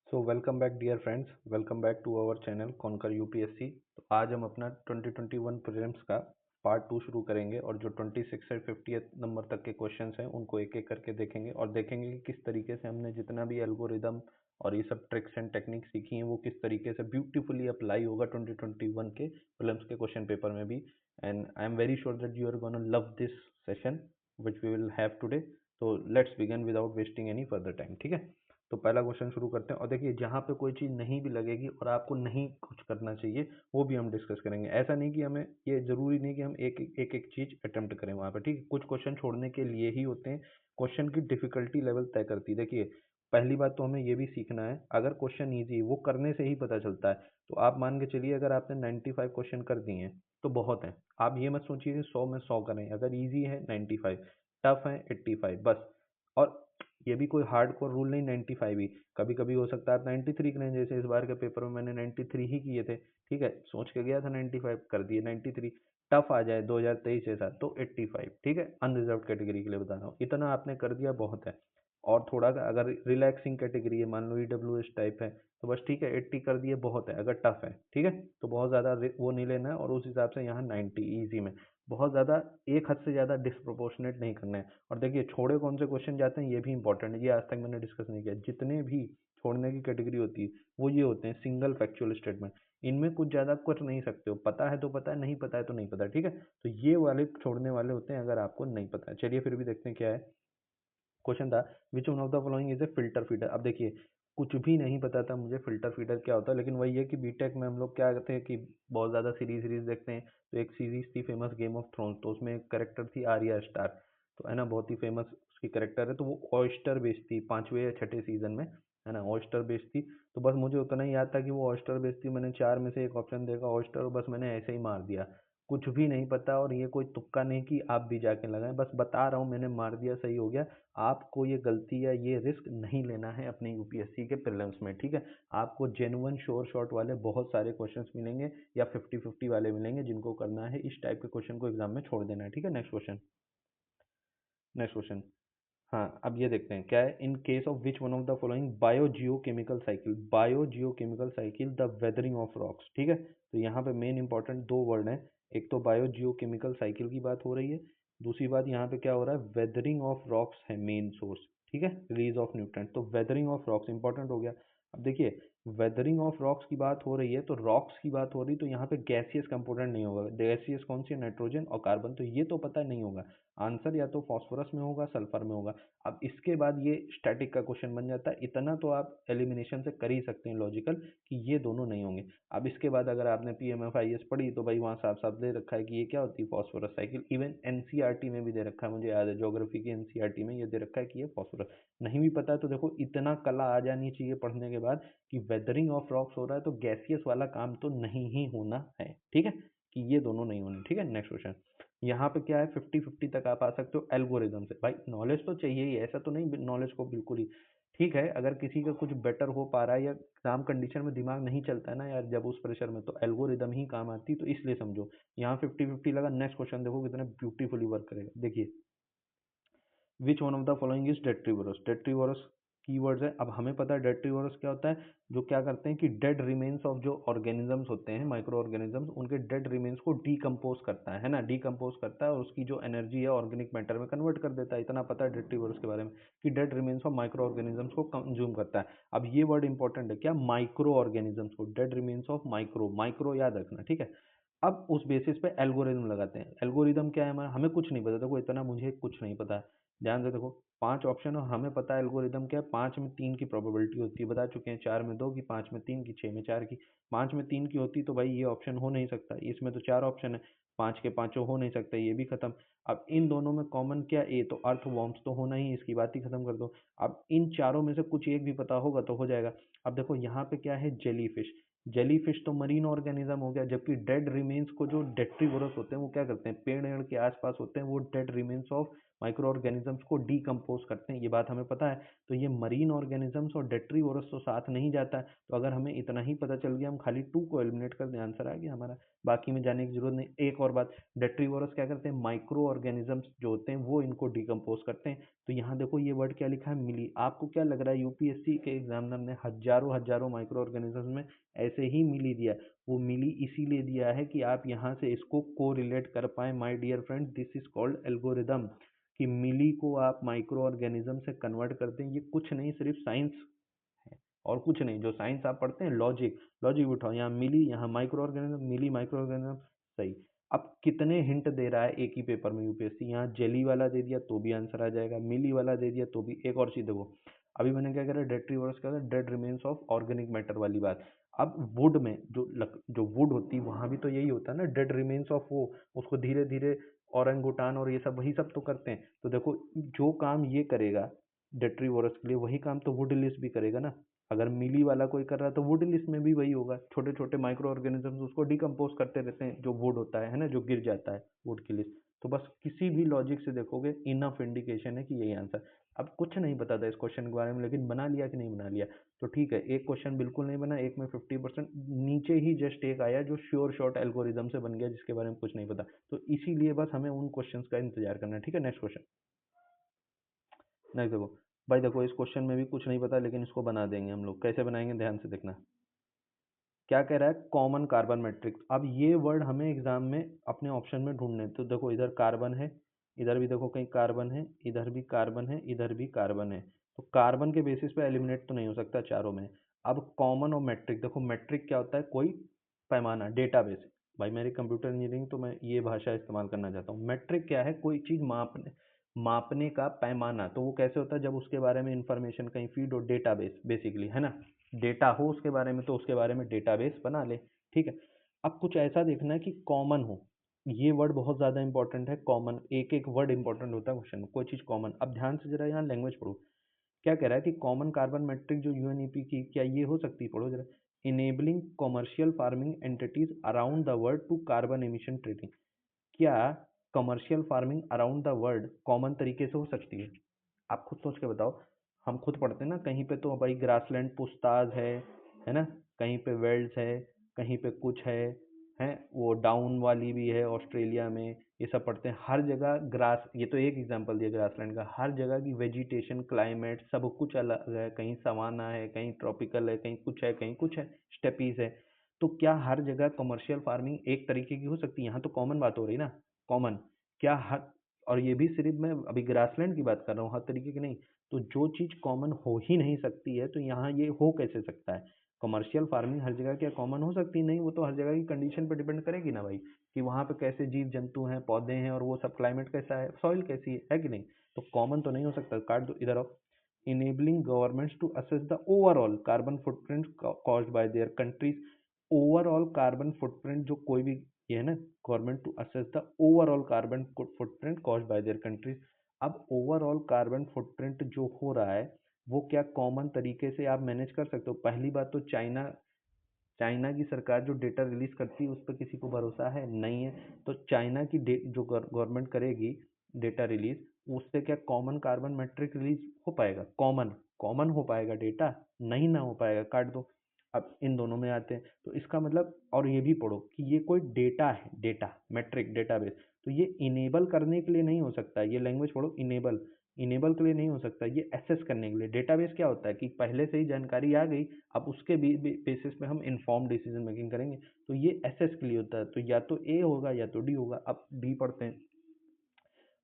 So welcome back dear friends, welcome back to our channel conquer UPSC. तो आज हम अपना 2021 प्रीलिम्स का पार्ट 2 शुरू करेंगे और जो 26 से 50th नंबर तक के क्वेश्चंस हैं उनको एक एक करके देखेंगे और देखेंगे कि किस तरीके से हमने जितना भी एल्गोरिदम और ये सब ट्रिक्स एंड टेक्निक सीखी हैं वो किस तरीके से ब्यूटीफुली अप्लाई होगा 2021 के प्रीलिम्स के क्वेश्चन पेपर में भी। And I am very sure that you are gonna love this session which we will have today. तो let's begin without wasting any further time. ठीक है, तो पहला क्वेश्चन शुरू करते हैं और देखिए जहाँ पे कोई चीज़ नहीं भी लगेगी और आपको नहीं कुछ करना चाहिए वो भी हम डिस्कस करेंगे। ऐसा नहीं कि हमें ये जरूरी नहीं कि हम एक चीज़ अटेम्प्ट करें वहाँ पे। ठीक है, कुछ क्वेश्चन छोड़ने के लिए ही होते हैं। क्वेश्चन की डिफिकल्टी लेवल तय करती है। देखिए पहली बात तो हमें ये भी सीखना है, अगर क्वेश्चन ईजी वो करने से ही पता चलता है। तो आप मान के चलिए अगर आपने 95 क्वेश्चन कर दिए हैं तो बहुत है। आप ये मत सोचिए कि 100 में 100 करें। अगर ईजी है 95, टफ है 85 बस। और ये भी कोई हार्ड कोर रूल नहीं 95 ही। कभी कभी हो सकता है आप 93 करें, जैसे इस बार के पेपर में मैंने 93 ही किए थे। ठीक है, सोच के गया था 95 कर दिए 93। टफ आ जाए 2023 जैसा तो 85। ठीक है, अनरिजर्व कैटेगरी के लिए बता रहा हूँ, इतना आपने कर दिया बहुत है। और थोड़ा सा अगर रिलैक्सिंग कैटेगरी है, मान लो ईडब्ल्यू एस टाइप है तो बस ठीक है 80 कर दिए बहुत है। अगर टफ है ठीक है तो बहुत ज़्यादा वो नहीं लेना है और उस हिसाब से यहाँ 90 ईजी में। बहुत ज़्यादा एक हद से ज़्यादा डिस्प्रोपोर्शनेट नहीं करना है। और देखिए छोड़े कौन से क्वेश्चन जाते हैं ये भी इंपॉर्टेंट है, ये आज तक मैंने डिस्कस नहीं किया। जितने भी छोड़ने की कैटेगरी होती है वो ये होते हैं सिंगल फैक्चुअल स्टेटमेंट। इनमें कुछ ज़्यादा कर नहीं सकते हो, पता है तो पता है, नहीं पता है तो नहीं पता। ठीक है, तो ये वाले छोड़ने वाले होते हैं अगर आपको नहीं पता है। चलिए फिर भी देखते हैं क्या है। क्वेश्चन था which one of the following is a filter feeder. अब देखिए कुछ भी नहीं पता था मुझे फिल्टर फीडर क्या होता है, लेकिन वही है कि बीटेक में हम लोग क्या करते हैं कि बहुत ज़्यादा सीरीज देखते हैं। तो एक सीरीज थी फेमस गेम ऑफ थ्रोन्स, तो उसमें एक करेक्टर थी आर्या स्टार, तो है ना बहुत ही फेमस उसकी करेक्टर है। तो वो ऑयस्टर बेस्ड थी, पांचवे या छठे सीजन में, है ना ऑयस्टर बेस्ड थी। तो बस मुझे उतना ही याद था कि वो ऑयस्टर बेस्ड थी। मैंने चार में से एक ऑप्शन देखा ऑयस्टर और बस मैंने ऐसे ही मार दिया। कुछ भी नहीं पता और ये कोई तुक्का नहीं कि आप भी जाके लगाएं, बस बता रहा हूँ मैंने मार दिया सही हो गया। आपको ये गलती या ये रिस्क नहीं लेना है अपने यूपीएससी के प्रीलिम्स में। ठीक है, आपको जेन्युइन श्योर शॉट वाले बहुत सारे क्वेश्चंस मिलेंगे या 50-50 वाले मिलेंगे जिनको करना है इस टाइप के क्वेश्चन को एग्जाम में छोड़ देना है। ठीक है, नेक्स्ट क्वेश्चन। नेक्स्ट क्वेश्चन, हाँ अब ये देखते हैं क्या है। In case of which one of the following biogeochemical cycle, biogeochemical cycle the weathering of rocks. ठीक है, तो यहाँ पे मेन इंपॉर्टेंट दो वर्ड हैं। एक तो बायोजियोकेमिकल साइकिल की बात हो रही है, दूसरी बात यहाँ पे क्या हो रहा है, वेदरिंग ऑफ रॉक्स है मेन सोर्स। ठीक है, रिलीज ऑफ न्यूट्रन, तो वेदरिंग ऑफ रॉक्स इंपॉर्टेंट हो गया। अब देखिए वेदरिंग ऑफ रॉक्स की बात हो रही है तो रॉक्स की बात हो रही, तो यहाँ पे गैसियस कंपोनेंट नहीं होगा। गैसियस कौन सी है, नाइट्रोजन और कार्बन, तो ये तो पता नहीं होगा। आंसर या तो फास्फोरस में होगा सल्फर में होगा। अब इसके बाद ये स्टैटिक का क्वेश्चन बन जाता है। इतना तो आप एलिमिनेशन से कर ही सकते हैं लॉजिकल कि ये दोनों नहीं होंगे। अब इसके बाद अगर आपने पीएमएफआईएस पढ़ी तो भाई वहाँ साफ साफ दे रखा है कि ये क्या होती है फास्फोरस साइकिल। इवन एनसीईआरटी में भी दे रखा है, मुझे याद है ज्योग्राफी की एनसीईआरटी में ये दे रखा है कि ये फास्फोरस। नहीं भी पता तो देखो इतना कला आ जानी चाहिए पढ़ने के बाद कि वेदरिंग ऑफ रॉक्स हो रहा है तो गैसियस वाला काम तो नहीं ही होना है। ठीक है, कि ये दोनों नहीं होने। ठीक है, नेक्स्ट क्वेश्चन। यहाँ पे क्या है 50-50 तक आप आ सकते हो एल्गोरिदम से। भाई नॉलेज तो चाहिए ही, ऐसा तो नहीं नॉलेज को बिल्कुल ही। ठीक है, अगर किसी का कुछ बेटर हो पा रहा है या एग्जाम कंडीशन में दिमाग नहीं चलता है ना यार जब उस प्रेशर में, तो एल्गोरिदम ही काम आती है। तो इसलिए समझो यहाँ 50-50 लगा। नेक्स्ट क्वेश्चन देखो कितने ब्यूटीफुली वर्क करेगा। देखिए which one of the following is detritivores. Detritivores keywords है। अब हमें पता है डेट्रीवोरस क्या होता है, जो क्या करते हैं कि डेड रिमेन्स ऑफ जो ऑर्गेनिजम्स होते हैं माइक्रो ऑर्गेनिजम्स उनके डेड रिमेन्स को डीकम्पोज करता है ना, डीकम्पोज करता है और उसकी जो एनर्जी है ऑर्गेनिक मैटर में कन्वर्ट कर देता है। इतना पता है डेट्रीवोरस के बारे में कि dead remains of micro organisms को कंज्यूम करता है। अब ये वर्ड इंपॉर्टेंट है क्या, माइक्रो ऑर्गेनिजम्स को, dead remains of micro, micro याद रखना। ठीक है, अब उस बेसिस पे एल्गोरिदम लगाते हैं। एल्गोरिदम क्या है हमारा, हमें कुछ नहीं पता, देखो इतना मुझे कुछ नहीं पता है। ध्यान से देखो पांच ऑप्शन और हमें पता है एल्गोरिदम क्या है। पांच में तीन की प्रोबेबिलिटी होती है, बता चुके हैं। चार में दो की, पांच में तीन की, छह में चार की। पांच में तीन की होती तो भाई ये ऑप्शन हो नहीं सकता, इसमें तो चार ऑप्शन है, पांच के पांचों हो नहीं सकता, ये भी खत्म। अब इन दोनों में कॉमन क्या, ए तो अर्थवॉर्म्स तो होना ही, इसकी बात ही खत्म कर दो। अब इन चारों में से कुछ एक भी पता होगा तो हो जाएगा। अब देखो यहाँ पे क्या है, जेलीफिश। जेलीफिश तो मरीन ऑर्गेनिज्म हो गया, जबकि डेड रिमेन्स को जो डेट्रीवोरस होते हैं वो क्या करते हैं, पेड़ एड़ के आसपास होते हैं वो dead remains of micro organisms को डीकम्पोज करते हैं, ये बात हमें पता है। तो ये मरीन ऑर्गेनिजम्स और डेट्रीवोरस तो साथ नहीं जाता है। तो अगर हमें इतना ही पता चल गया, हम खाली 2 को एलिमिनेट कर दें, आंसर आ गया हमारा। बाकी में जाने की जरूरत नहीं। एक और बात, डेट्रीवोरस क्या करते हैं, माइक्रो ऑर्गेनिजम्स जो होते हैं वो इनको डीकम्पोज करते हैं। तो यहाँ देखो ये वर्ड क्या लिखा है, मिली। आपको क्या लग रहा है, यूपीएससी के एग्जामिनर ने हजारों हजारों माइक्रो ऑर्गेनिजम्स में ऐसे ही मिली दिया। वो मिली इसीलिए दिया है कि आप यहाँ से इसको को रिलेट कर पाए। My dear friend, this is called algorithm, कि मिली को आप माइक्रो ऑर्गेनिज्म से कन्वर्ट करते हैं। ये कुछ नहीं, सिर्फ साइंस है और कुछ नहीं। जो साइंस आप पढ़ते हैं, लॉजिक, लॉजिक उठाओ, यहाँ मिली, यहाँ माइक्रो ऑर्गेनिज्म, मिली माइक्रो ऑर्गेनिज्म, सही। अब कितने हिंट दे रहा है एक ही पेपर में यूपीएससी, यहाँ जेली वाला दे दिया तो भी आंसर आ जाएगा, मिली वाला दे दिया तो भी। एक और चीज देखो, अभी मैंने क्या करा, डेट्रीवर्स का dead remains of organic matter वाली बात। अब वुड में जो वुड होती है वहां भी तो यही होता है ना, डेड रिमेन्स ऑफ, वो उसको धीरे धीरे औरंगुटान और ये सब वही सब तो करते हैं। तो देखो, जो काम ये करेगा डेट्रीवोरस के लिए, वही काम तो वुडलिस भी करेगा ना। अगर मिली वाला कोई कर रहा है तो वुडलिस में भी वही होगा। छोटे छोटे माइक्रो ऑर्गेनिजम्स उसको डिकम्पोज करते रहते हैं, जो वुड होता है ना, जो गिर जाता है वुड की लिस्ट। तो बस किसी भी लॉजिक से देखोगे, इनफ इंडिकेशन है कि यही आंसर। अब कुछ नहीं पता था इस क्वेश्चन के बारे में, लेकिन बना लिया कि नहीं बना लिया। तो ठीक है, एक क्वेश्चन बिल्कुल नहीं बना, एक में 50%, नीचे ही जस्ट एक आया जो श्योर शॉर्ट एल्गोरिदम से बन गया, जिसके बारे में कुछ नहीं पता। तो इसीलिए बस हमें उन क्वेश्चंस का इंतजार करना है। ठीक है, नेक्स्ट क्वेश्चन। नेक्स्ट देखो भाई, देखो इस क्वेश्चन में भी कुछ नहीं पता, लेकिन इसको बना देंगे हम लोग। कैसे बनाएंगे, ध्यान से देखना। क्या कह रहा है, कॉमन कार्बन मैट्रिक्स। अब ये वर्ड हमें एग्जाम में अपने ऑप्शन में ढूंढने हैं। तो देखो, इधर कार्बन है, इधर भी देखो कहीं कार्बन है, इधर भी कार्बन है, इधर भी कार्बन है। तो कार्बन के बेसिस पे एलिमिनेट तो नहीं हो सकता चारों में। अब कॉमन और मैट्रिक, देखो मैट्रिक क्या होता है, कोई पैमाना, डेटाबेस। भाई मेरी कंप्यूटर इंजीनियरिंग, तो मैं ये भाषा इस्तेमाल करना चाहता हूँ। मैट्रिक क्या है, कोई चीज मापने, मापने का पैमाना। तो वो कैसे होता है, जब उसके बारे में इंफॉर्मेशन कहीं फीड हो, डेटाबेस बेसिकली, है ना। डेटा हो उसके बारे में, तो उसके बारे में डेटाबेस बना ले। ठीक है। अब कुछ ऐसा देखना है कि कॉमन हो। ये वर्ड बहुत ज्यादा इंपॉर्टेंट है, कॉमन। एक एक वर्ड इंपॉर्टेंट होता है क्वेश्चन में, कोई चीज कॉमन। अब ध्यान से जरा यहाँ लैंग्वेज पढ़ो। क्या कह रहा है कि कॉमन कार्बन मैट्रिक जो यूएनईपी की, क्या ये हो सकती है, पढ़ो जरा। Enabling commercial farming entities around the world to carbon emission trading. क्या commercial farming around the world common तरीके से हो सकती है? आप खुद सोच के बताओ। हम खुद पढ़ते हैं ना, कहीं पे तो भाई ग्रासलैंड पुस्ताज है ना, कहीं पे वेल्स है, कहीं पे कुछ है वो डाउन वाली भी है ऑस्ट्रेलिया में। ये सब पढ़ते हैं हर जगह ग्रास। ये तो एक एग्जांपल दिया ग्रासलैंड का। हर जगह की वेजिटेशन, क्लाइमेट सब कुछ अलग है, कहीं सवाना है, कहीं ट्रॉपिकल है, कहीं कुछ है, कहीं कुछ है, स्टेपीज है। तो क्या हर जगह कमर्शियल फार्मिंग एक तरीके की हो सकती है? यहाँ तो कॉमन बात हो रही ना, कॉमन। क्या हर, और ये भी सिर्फ मैं अभी ग्रासलैंड की बात कर रहा हूँ, हर तरीके की नहीं। तो जो चीज कॉमन हो ही नहीं सकती है, तो यहाँ ये हो कैसे सकता है? कमर्शियल फार्मिंग हर जगह क्या कॉमन हो सकती है? नहीं, वो तो हर जगह की कंडीशन पर डिपेंड करेगी ना भाई, कि वहाँ पे कैसे जीव जंतु हैं, पौधे हैं, और वो सब क्लाइमेट कैसा है, सॉइल कैसी है कि नहीं। तो कॉमन तो नहीं हो सकता, काट दो इधर आओ। enabling governments to assess the overall carbon footprint caused by their countries। Overall carbon footprint जो कोई भी, ये है ना, government to assess the overall carbon footprint caused by their countries. अब ओवरऑल कार्बन फुटप्रिंट जो हो रहा है, वो क्या कॉमन तरीके से आप मैनेज कर सकते हो? पहली बात तो चाइना, चाइना की सरकार जो डेटा रिलीज करती है उस पर किसी को भरोसा है? नहीं है। तो चाइना की जो गवर्नमेंट करेगी डेटा रिलीज, उससे क्या कॉमन कार्बन मैट्रिक रिलीज हो पाएगा? कॉमन, कॉमन हो पाएगा डेटा? नहीं ना हो पाएगा, काट दो। अब इन दोनों में आते हैं, तो इसका मतलब, और ये भी पढ़ो कि ये कोई डेटा है, डेटा मैट्रिक डेटाबेस। तो ये इनेबल करने के लिए नहीं हो सकता, ये लैंग्वेज पढ़ो, इनेबल, इनेबल के लिए नहीं हो सकता, ये एसेस करने के लिए। डेटाबेस क्या होता है कि पहले से ही जानकारी आ गई, अब उसके बेसिस पे हम इन्फॉर्म डिसीजन मेकिंग करेंगे। तो ये एसएस के लिए होता है। तो या तो ए होगा या तो डी होगा। अब डी पढ़ते हैं।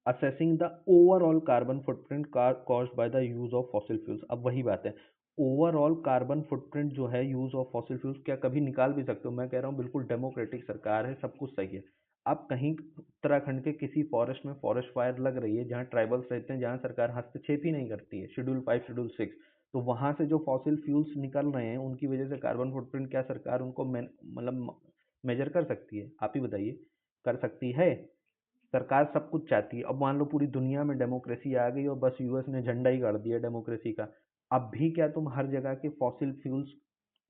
Assessing the overall carbon footprint caused by the use of fossil fuels. अब वही बात है, ओवरऑल कार्बन फुटप्रिंट जो है यूज ऑफ फॉसिल फ्यूल्स, क्या कभी निकाल भी सकते हो? मैं कह रहा हूँ बिल्कुल डेमोक्रेटिक सरकार है, सब कुछ सही है। अब कहीं उत्तराखंड के किसी फॉरेस्ट में फॉरेस्ट फायर लग रही है, जहाँ ट्राइबल्स रहते हैं, जहाँ सरकार हस्तक्षेप ही नहीं करती है, शेड्यूल 5 शेड्यूल 6, तो वहां से जो फॉसिल फ्यूल्स निकल रहे हैं, उनकी वजह से कार्बन फुटप्रिंट, क्या सरकार उनको मतलब मेजर कर सकती है? आप ही बताइए, कर सकती है? सरकार सब कुछ चाहती है। अब मान लो पूरी दुनिया में डेमोक्रेसी आ गई और बस यूएस ने झंडा ही गाड़ दिया डेमोक्रेसी का। अब भी क्या तुम हर जगह के फॉसिल फ्यूल्स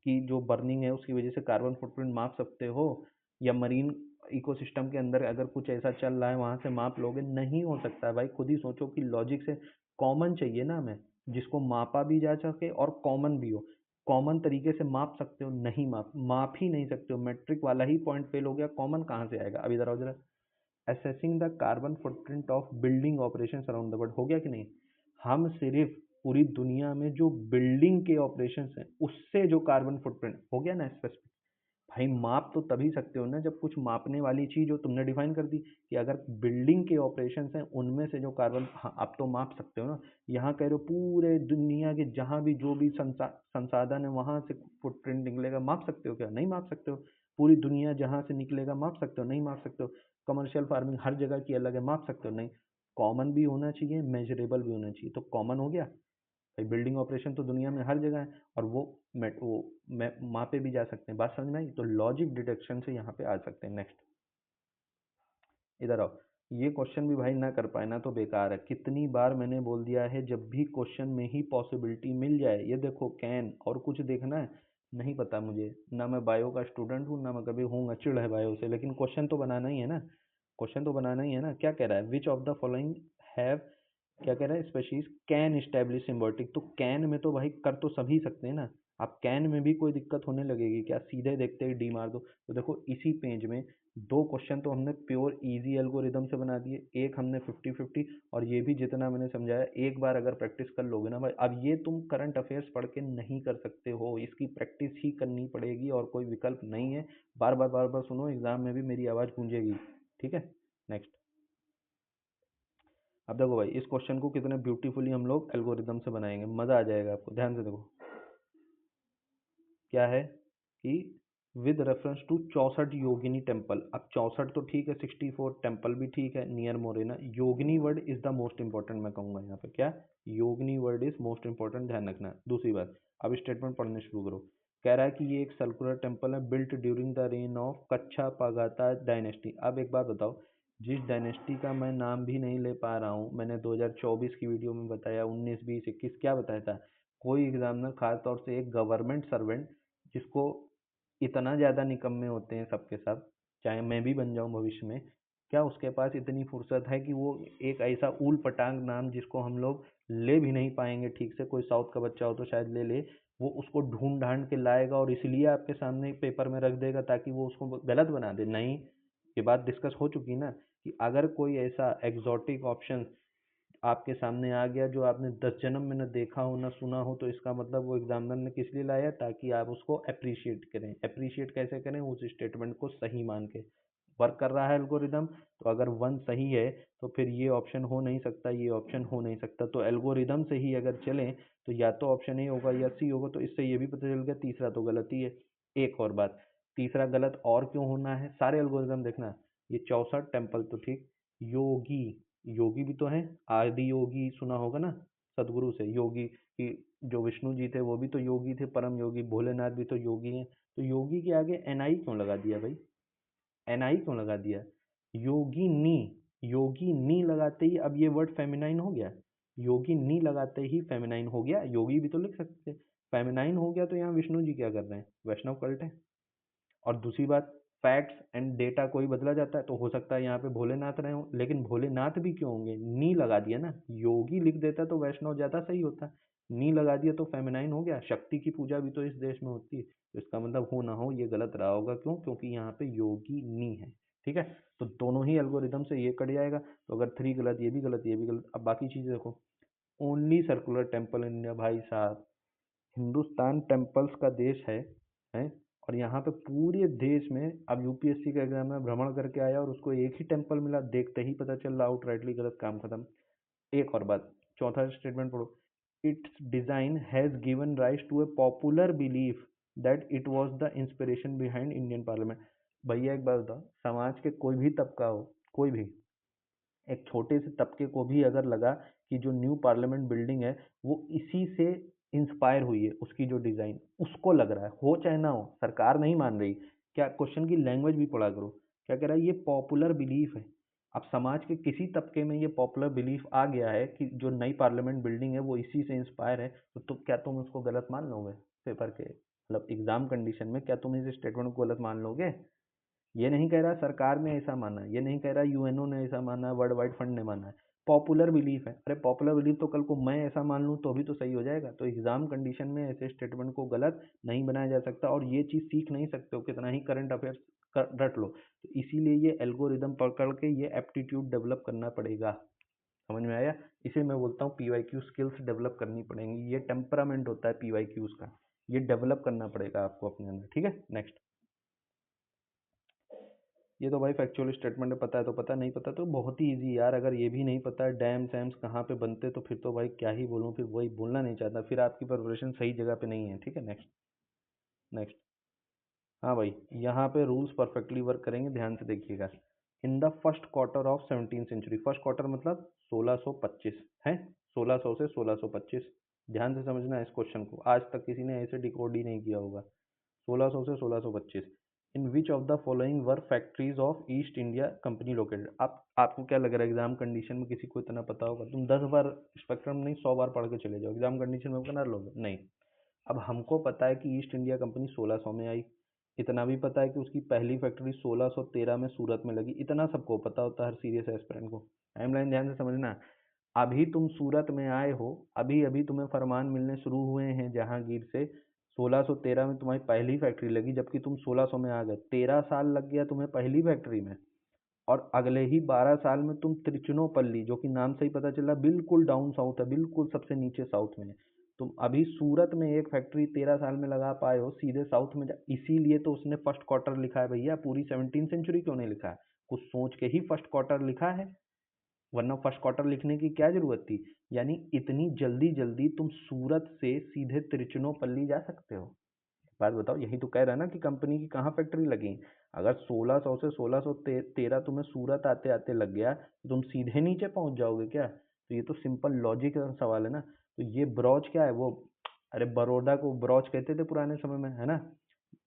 की जो बर्निंग है उसकी वजह से कार्बन फुटप्रिंट माप सकते हो? या मरीन इकोसिस्टम के अंदर अगर कुछ ऐसा चल रहा है वहां से माप लोगे, नहीं हो सकता है भाई। खुद ही सोचो कि लॉजिक से कॉमन चाहिए ना हमें, जिसको मापा भी जा सके और कॉमन भी हो। कॉमन तरीके से माप सकते हो, नहीं माप ही नहीं सकते हो, मैट्रिक वाला ही पॉइंट फेल हो गया, कॉमन कहाँ से आएगा। अब इधर आओ जरा, assessing the carbon footprint of building operations around the world, हो गया कि नहीं। हम सिर्फ पूरी दुनिया में जो बिल्डिंग के ऑपरेशंस हैं उससे जो कार्बन फुटप्रिंट हो गया ना स्पेसिफिक। भाई माप तो तभी सकते हो ना जब कुछ मापने वाली चीज हो, तुमने डिफाइन कर दी कि अगर बिल्डिंग के ऑपरेशंस हैं उनमें से जो कार्बन, हाँ अब तो माप सकते हो ना। यहाँ कह रहे हो पूरे दुनिया के जहाँ भी जो भी संसाधन है वहां से फुटप्रिंट निकलेगा, माप सकते हो क्या, नहीं माप सकते हो। पूरी दुनिया जहाँ से निकलेगा माप सकते हो, नहीं माप सकते हो। कमर्शियल फार्मिंग हर जगह की अलग है, माप सकते हो, नहीं। कॉमन भी होना चाहिए, मेजरेबल भी होना चाहिए, तो कॉमन हो गया भाई। बिल्डिंग ऑपरेशन तो दुनिया में हर जगह है, और वो मापे भी जा सकते हैं। बात समझ में आई, तो लॉजिक डिडक्शन से यहाँ पे आ सकते हैं। नेक्स्ट इधर आओ। ये क्वेश्चन भी भाई ना कर पाए ना तो बेकार है। कितनी बार मैंने बोल दिया है, जब भी क्वेश्चन में ही पॉसिबिलिटी मिल जाए, ये देखो कैन और कुछ देखना है नहीं पता मुझे, ना मैं बायो का स्टूडेंट हूँ ना मैं कभी हूँ, चिड़ है बायो से, लेकिन क्वेश्चन तो बनाना ही है ना। क्वेश्चन तो बनाना ही है ना। क्या कह रहा है, विच ऑफ द फॉलोइंग हैव, क्या कह रहा है, स्पेशीज कैन स्टैब्लिश सिम्बायोटिक। तो कैन में तो भाई कर तो सभी सकते हैं ना। आप कैन में भी कोई दिक्कत होने लगेगी क्या, सीधे देखते ही डी मार दो। तो देखो इसी पेज में दो क्वेश्चन तो हमने प्योर इजी एल्गोरिदम से बना दिए, एक हमने 50-50, और ये भी जितना मैंने समझाया एक बार अगर प्रैक्टिस कर लोगे ना भाई, अब ये तुम करंट अफेयर्स पढ़ के नहीं कर सकते हो, इसकी प्रैक्टिस ही करनी पड़ेगी और कोई विकल्प नहीं है। बार बार सुनो, एग्जाम में भी मेरी आवाज़ गूंजेगी, ठीक है। नेक्स्ट, अब देखो भाई इस क्वेश्चन को कितने ब्यूटीफुली हम लोग एल्गोरिदम से बनाएंगे, मज़ा आ जाएगा आपको। ध्यान से देखो क्या है कि with reference to 64 Yogini temple. अब 64 तो ठीक है, 64 टेम्पल भी ठीक है near Morena. Yogini word is the most important, मैं कहूँगा यहाँ पे क्या, योगिनी वर्ड इज मोस्ट इंपॉर्टेंट, ध्यान रखना। दूसरी बात, अब स्टेटमेंट पढ़ने शुरू करो। कह रहा है कि ये एक सर्कुलर टेम्पल है, built during the reign of कच्छा पागाता डायनेस्टी। अब एक बात बताओ, जिस डायनेस्टी का मैं नाम भी नहीं ले पा रहा हूँ, मैंने 2024 की वीडियो में बताया, 19, 20, 21 क्या बताया था, कोई एग्जामिनर खास तौर से एक गवर्नमेंट सर्वेंट जिसको इतना ज़्यादा निकम्मे होते हैं सबके सब, चाहे मैं भी बन जाऊं भविष्य में, क्या उसके पास इतनी फुर्सत है कि वो एक ऐसा ऊल पटांग नाम जिसको हम लोग ले भी नहीं पाएंगे ठीक से, कोई साउथ का बच्चा हो तो शायद ले ले, वो उसको ढूंढ ढांड के लाएगा और इसलिए आपके सामने पेपर में रख देगा ताकि वो उसको गलत बना दे, नहीं। ये बात डिस्कस हो चुकी ना कि अगर कोई ऐसा एग्जॉटिक ऑप्शन आपके सामने आ गया जो आपने 10 जन्म में न देखा हो न सुना हो, तो इसका मतलब वो एग्जामिनर ने किस लिए लाया, ताकि आप उसको अप्रिशिएट करें। अप्रिशिएट कैसे करें, उस स्टेटमेंट को सही मान के। वर्क कर रहा है एल्गोरिदम, तो अगर वन सही है तो फिर ये ऑप्शन हो नहीं सकता, ये ऑप्शन हो नहीं सकता। तो एल्गोरिदम से ही अगर चलें तो या तो ऑप्शन ए होगा या सी होगा। तो इससे ये भी पता चल गया तीसरा तो गलत ही है। एक और बात, तीसरा गलत और क्यों होना है, सारे एल्गोरिदम देखना, ये 64 टेम्पल तो ठीक, योगी, योगी भी तो हैं, आदि योगी सुना होगा ना, सदगुरु से योगी की, जो विष्णु जी थे वो भी तो योगी थे, परम योगी, भोलेनाथ भी तो योगी हैं। तो योगी के आगे एनआई क्यों लगा दिया भाई, एनआई क्यों लगा दिया, योगिनी, योगिनी लगाते ही अब ये वर्ड फेमिनाइन हो गया, योगिनी लगाते ही फेमिनाइन हो गया, योगी भी तो लिख सकते थे, फेमिनाइन हो गया, तो यहाँ विष्णु जी क्या कर रहे हैं, वैष्णव कल्ट है। और दूसरी बात, फैक्ट्स एंड डेटा कोई बदला जाता है तो हो सकता है यहाँ पे भोलेनाथ रहे हो, लेकिन भोलेनाथ भी क्यों होंगे, नी लगा दिया ना, योगी लिख देता तो वैष्णव ज्यादा सही होता, नी लगा दिया तो फेमिनाइन हो गया। शक्ति की पूजा भी तो इस देश में होती है, तो इसका मतलब हो ना हो ये गलत रहा होगा, क्यों, क्योंकि यहाँ पे योगी नी है, ठीक है। तो दोनों ही एल्गोरिदम से ये कट जाएगा, तो अगर थ्री गलत, ये भी गलत, ये भी गलत। अब बाकी चीजें देखो, only circular temple in India, भाई साहब हिंदुस्तान टेम्पल्स का देश है। और यहाँ पे पूरे देश में, अब यूपीएससी का एग्जाम में भ्रमण करके आया और उसको एक ही टेम्पल मिला, देखते ही पता चल रहा आउटराइटली गलत, काम खत्म। एक और बात, चौथा स्टेटमेंट पढ़ो, it's design has given rise to a popular belief that it was the inspiration behind Indian parliament. भैया एक बात बताओ, समाज के कोई भी तबका हो, कोई भी एक छोटे से तबके को भी अगर लगा कि जो न्यू पार्लियामेंट बिल्डिंग है वो इसी से इंस्पायर हुई है, उसकी जो डिजाइन, उसको लग रहा है, हो चाहे ना हो, सरकार नहीं मान रही, क्या क्वेश्चन की लैंग्वेज भी पढ़ा करो। क्या कह रहा है, ये पॉपुलर बिलीफ है। अब समाज के किसी तबके में ये पॉपुलर बिलीफ आ गया है कि जो नई पार्लियामेंट बिल्डिंग है वो इसी से इंस्पायर है, तो क्या तुम उसको गलत मान लोगे पेपर के, मतलब एग्जाम कंडीशन में क्या तुम इस स्टेटमेंट को गलत मान लोगे। ये नहीं कह रहा सरकार ने ऐसा माना है, ये नहीं कह रहा यूएनओ ने ऐसा माना है, वर्ल्ड वाइड फंड ने माना है, पॉपुलर बिलीफ है। अरे पॉपुलर बिलीफ तो कल को मैं ऐसा मान लूँ तो भी तो सही हो जाएगा। तो एग्जाम कंडीशन में ऐसे स्टेटमेंट को गलत नहीं बनाया जा सकता, और ये चीज़ सीख नहीं सकते हो कितना ही करंट अफेयर्स रट लो। तो इसीलिए ये एल्गोरिदम पकड़ के ये एप्टीट्यूड डेवलप करना पड़ेगा। समझ में आया? इसे मैं बोलता हूँ पीवाईक्यू स्किल्स डेवलप करनी पड़ेंगी। ये टेम्परामेंट होता है पीवाईक्यूज का, ये डेवलप करना पड़ेगा आपको अपने अंदर। ठीक है, नेक्स्ट। ये तो भाई फैक्चुअल स्टेटमेंट है, पता है तो पता, नहीं पता तो बहुत ही इजी यार। अगर ये भी नहीं पता है डैम सैम्स कहाँ पे बनते, तो फिर तो भाई क्या ही बोलूँ, फिर वही बोलना नहीं चाहता, फिर आपकी प्रिपरेशन सही जगह पे नहीं है। ठीक है, नेक्स्ट। नेक्स्ट। हाँ भाई, यहाँ पे रूल्स परफेक्टली वर्क करेंगे, ध्यान से देखिएगा। In the first quarter of 17th century, first quarter मतलब 1625 है, 1600 से 1625। ध्यान से समझना है इस क्वेश्चन को, आज तक किसी ने ऐसे डिकोड ही नहीं किया होगा। 1600 से 1625। In which of the following were factories of East India Company located. आपको क्या लग रहा है एग्जाम कंडीशन में किसी को इतना पता होगा? तुम 10 बार स्पेक्ट्रम नहीं 100 बार पढ़ के चले जाओ, एग्जाम कंडीशन में करना लोगे नहीं। अब हमको पता है कि ईस्ट इंडिया कंपनी 1600 में आई, इतना भी पता है कि उसकी पहली फैक्ट्री 1613 में सूरत में लगी, इतना सबको पता होता है हर सीरियस एस्पिरेंट को। टाइमलाइन ध्यान से समझना। अभी तुम सूरत में आए हो, अभी अभी तुम्हें फरमान मिलने शुरू हुए हैं जहांगीर से, 1613 में तुम्हारी पहली फैक्ट्री लगी, जबकि तुम 1600 में आ गए। 13 साल लग गया तुम्हें पहली फैक्ट्री में, और अगले ही 12 साल में तुम त्रिचुनोपल्ली, जो कि नाम से ही पता चला बिल्कुल डाउन साउथ है, बिल्कुल सबसे नीचे साउथ में है, तुम अभी सूरत में एक फैक्ट्री 13 साल में लगा पाए हो, सीधे साउथ में इसीलिए तो उसने फर्स्ट क्वार्टर लिखा है भैया, पूरी 17th century क्यों नहीं लिखा है? कुछ सोच के ही फर्स्ट क्वार्टर लिखा है, वरना फर्स्ट क्वार्टर लिखने की क्या जरूरत थी? यानी इतनी जल्दी जल्दी तुम सूरत से सीधे त्रिचुनोपल्ली जा सकते हो? बात बताओ, यही तो कह रहा है ना कि कंपनी की कहाँ फैक्ट्री लगी। अगर 1600 से 1613 तुम्हें सूरत आते आते लग गया, तो तुम सीधे नीचे पहुंच जाओगे क्या? तो ये तो सिंपल लॉजिक का सवाल है ना। तो ये ब्रॉच क्या है वो, अरे बड़ौदा को ब्रॉच कहते थे पुराने समय में, है ना?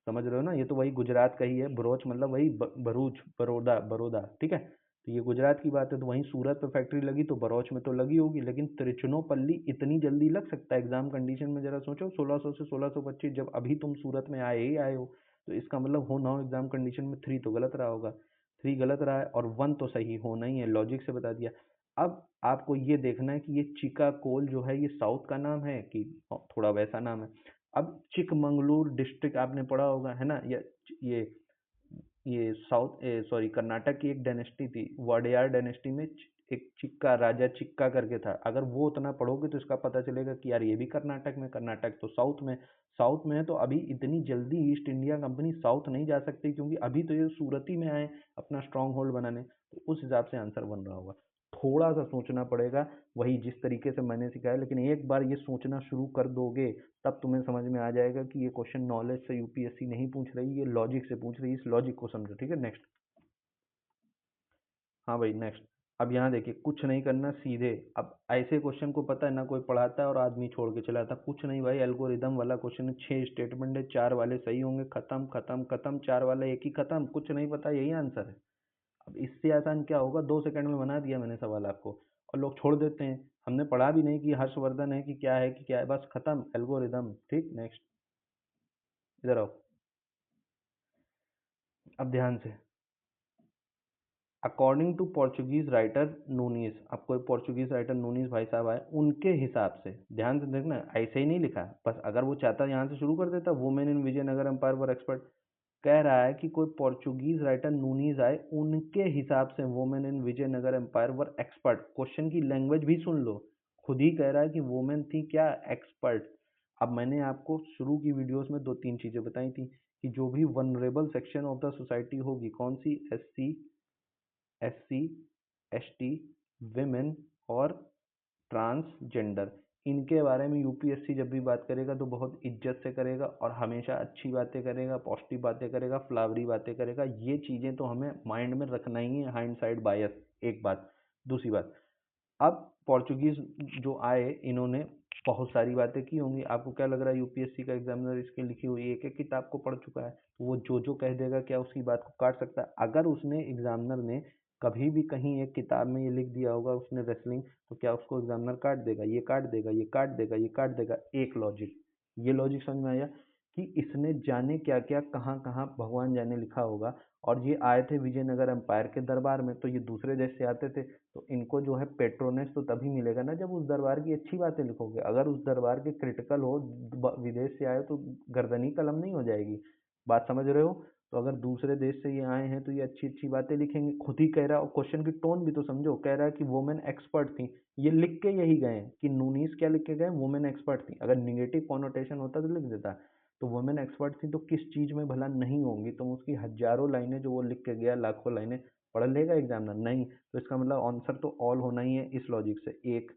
समझ रहे हो ना? ये तो वही गुजरात का ही है, ब्रोच मतलब वही भरूच, बड़ौदा, बड़ौदा। ठीक है, तो ये गुजरात की बात है, तो वहीं सूरत पे फैक्ट्री लगी तो बरोच में तो लगी होगी, लेकिन त्रिचुनोपल्ली इतनी जल्दी लग सकता है एग्जाम कंडीशन में? जरा सोचो, 1600 से 1625, जब अभी तुम सूरत में आए ही आए हो, तो इसका मतलब हो ना हो एग्जाम कंडीशन में 3 तो गलत रहा होगा, 3 गलत रहा है और 1 तो सही होना ही है, लॉजिक से बता दिया। अब आपको ये देखना है कि ये चिकाकोल जो है ये साउथ का नाम है कि थोड़ा वैसा नाम है। अब चिकमंगलूर डिस्ट्रिक्ट आपने पढ़ा होगा, है ना? ये ये साउथ सॉरी कर्नाटक की एक डायनेस्टी थी, वोडेयार डायनेस्टी में एक चिक्का राजा चिक्का करके था। अगर वो उतना पढ़ोगे तो इसका पता चलेगा कि यार ये भी कर्नाटक में, कर्नाटक तो साउथ में, साउथ में है। तो अभी इतनी जल्दी ईस्ट इंडिया कंपनी साउथ नहीं जा सकती, क्योंकि अभी तो ये सूरत ही में आए अपना स्ट्रांग होल्ड बनाने। तो उस हिसाब से आंसर बन रहा होगा। थोड़ा सा सोचना पड़ेगा, वही जिस तरीके से मैंने सिखाया, लेकिन एक बार ये सोचना शुरू कर दोगे तब तुम्हें समझ में आ जाएगा कि ये क्वेश्चन नॉलेज से यूपीएससी नहीं पूछ रही, ये लॉजिक से पूछ रही है। इस लॉजिक को समझो। ठीक है, नेक्स्ट। हाँ भाई, नेक्स्ट। अब यहाँ देखिए, कुछ नहीं करना, सीधे अब ऐसे क्वेश्चन को पता है ना कोई पढ़ाता है और आदमी छोड़ के चला जाता, कुछ नहीं भाई, एल्गोरिदम वाला क्वेश्चन है, 6 स्टेटमेंट है, 4 वाले सही होंगे, खत्म खत्म खत्म, 4 वाले एक ही खत्म, कुछ नहीं पता, यही आंसर है। अब इससे आसान क्या होगा, 2 सेकंड में बना दिया मैंने सवाल आपको, और लोग छोड़ देते हैं। हमने पढ़ा भी नहीं कि हर्षवर्धन है कि क्या है कि क्या है, बस खत्म एल्गोरिदम। ठीक, नेक्स्ट। इधर आओ। अब ध्यान से, according to Portuguese writer Nunes, अब कोई पोर्चुगीज राइटर नूनीज भाई साहब आए, उनके हिसाब से, ध्यान से देखना, ऐसे ही नहीं लिखा है बस, अगर वो चाहता यहाँ से शुरू कर देता, women in Vijayanagar empire were expert. कह रहा है कि कोई पोर्चुगीज राइटर नूनीज आए, उनके हिसाब से women in Vijayanagar empire were expert. Question की लैंग्वेज भी सुन लो, खुद ही कह रहा है कि वुमेन थी क्या, एक्सपर्ट। अब मैंने आपको शुरू की वीडियोस में 2-3 चीजें बताई थी कि जो भी vulnerable section of the society होगी, कौन सी, एससी, एससी, एसटी, विमेन और ट्रांसजेंडर, इनके बारे में यूपीएससी जब भी बात करेगा तो बहुत इज्जत से करेगा, और हमेशा अच्छी बातें करेगा, पॉजिटिव बातें करेगा, फ्लावरी बातें करेगा। ये चीज़ें तो हमें माइंड में रखना ही है, हाइंडसाइड बायस, एक बात। दूसरी बात, अब पोर्चुगीज जो आए, इन्होंने बहुत सारी बातें की होंगी। आपको क्या लग रहा है यूपीएससी का एग्जामिनर इसकी लिखी हुई एक एक किताब को पढ़ चुका है, तो वो जो जो कह देगा क्या उसकी बात को काट सकता है? अगर उसने एग्जामिनर ने कभी भी कहीं एक किताब में ये लिख दिया होगा उसने रेसलिंग, तो क्या उसको एग्जामिनर काट देगा? ये काट देगा, ये काट देगा, ये काट देगा। एक लॉजिक, ये लॉजिक समझ में आया कि इसने जाने क्या क्या कहाँ कहाँ भगवान जाने लिखा होगा, और ये आए थे विजयनगर एम्पायर के दरबार में, तो ये दूसरे देश से आते थे, तो इनको जो है पेट्रोनेज तो तभी मिलेगा ना जब उस दरबार की अच्छी बातें लिखोगे। अगर उस दरबार के क्रिटिकल हो, विदेश से आए, तो गर्दनी कलम नहीं हो जाएगी। बात समझ रहे हो? तो अगर दूसरे देश से ये आए हैं तो ये अच्छी अच्छी बातें लिखेंगे। खुद ही कह रहा है, और क्वेश्चन की टोन भी तो समझो, कह रहा है कि वुमेन एक्सपर्ट थी। ये लिख के यही गए हैं कि नूनीस क्या लिख के गए, वुमेन एक्सपर्ट थी। अगर निगेटिव कॉनोटेशन होता तो लिख देता, तो वुमेन एक्सपर्ट थी तो किस चीज में भला नहीं होंगी? तो उसकी हजारों लाइनें जो वो लिख के गया, लाखों लाइनें पढ़ लेगा एग्जामिनर? नहीं। तो इसका मतलब आंसर तो ऑल होना ही है इस लॉजिक से। एक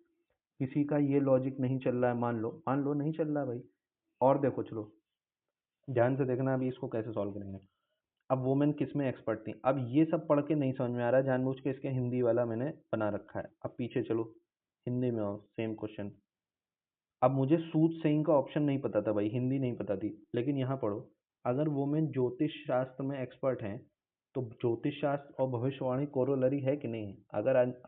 किसी का ये लॉजिक नहीं चल रहा है, मान लो नहीं चल रहा भाई। और देखो, चलो ध्यान से देखना अभी इसको कैसे सॉल्व करेंगे। अब वुमेन किस में एक्सपर्ट थी, अब ये सब पढ़ के नहीं समझ में आ रहा है, जानबूझ के इसके हिंदी वाला मैंने बना रखा है। अब पीछे चलो, हिंदी में आओ, सेम क्वेश्चन। अब मुझे सूद सेइंग का ऑप्शन नहीं पता था भाई, हिंदी नहीं पता थी, लेकिन यहाँ पढ़ो। अगर वुमेन ज्योतिष शास्त्र में एक्सपर्ट हैं, तो ज्योतिष शास्त्र और भविष्यवाणी कोरोलरी है कि नहीं है?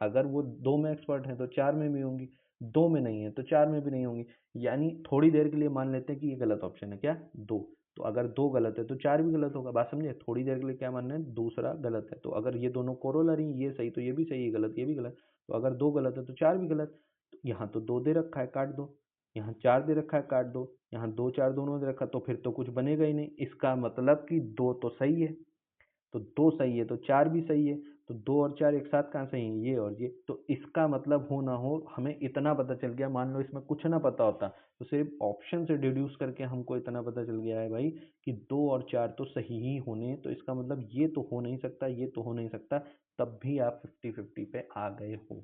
अगर वो दो में एक्सपर्ट हैं तो चार में भी होंगी, दो में नहीं है तो चार में भी नहीं होंगी। यानी थोड़ी देर के लिए मान लेते हैं कि ये गलत ऑप्शन है, क्या? दो। तो अगर दो गलत है तो चार भी गलत होगा। बात समझे? थोड़ी देर के लिए क्या मानना है, दूसरा गलत है। तो अगर ये दोनों कोरोलरी, ये सही तो ये भी सही, ये गलत ये भी गलत। तो अगर दो गलत है तो चार भी गलत। तो यहाँ तो दो दे रखा है, काट दो। यहाँ चार दे रखा है, काट दो। यहाँ दो चार दोनों दे रखा, तो फिर तो कुछ बनेगा ही नहीं। इसका मतलब कि दो तो सही है, तो दो सही है तो चार भी सही है। तो दो और चार एक साथ कहाँ सही है, ये और ये। तो इसका मतलब हो ना हो हमें इतना पता चल गया। मान लो इसमें कुछ ना पता होता, तो सिर्फ ऑप्शन से डिड्यूस करके हमको इतना पता चल गया है भाई कि दो और चार तो सही ही होने। तो इसका मतलब ये तो हो नहीं सकता, ये तो हो नहीं सकता। तब भी आप 50-50 पे आ गए हो,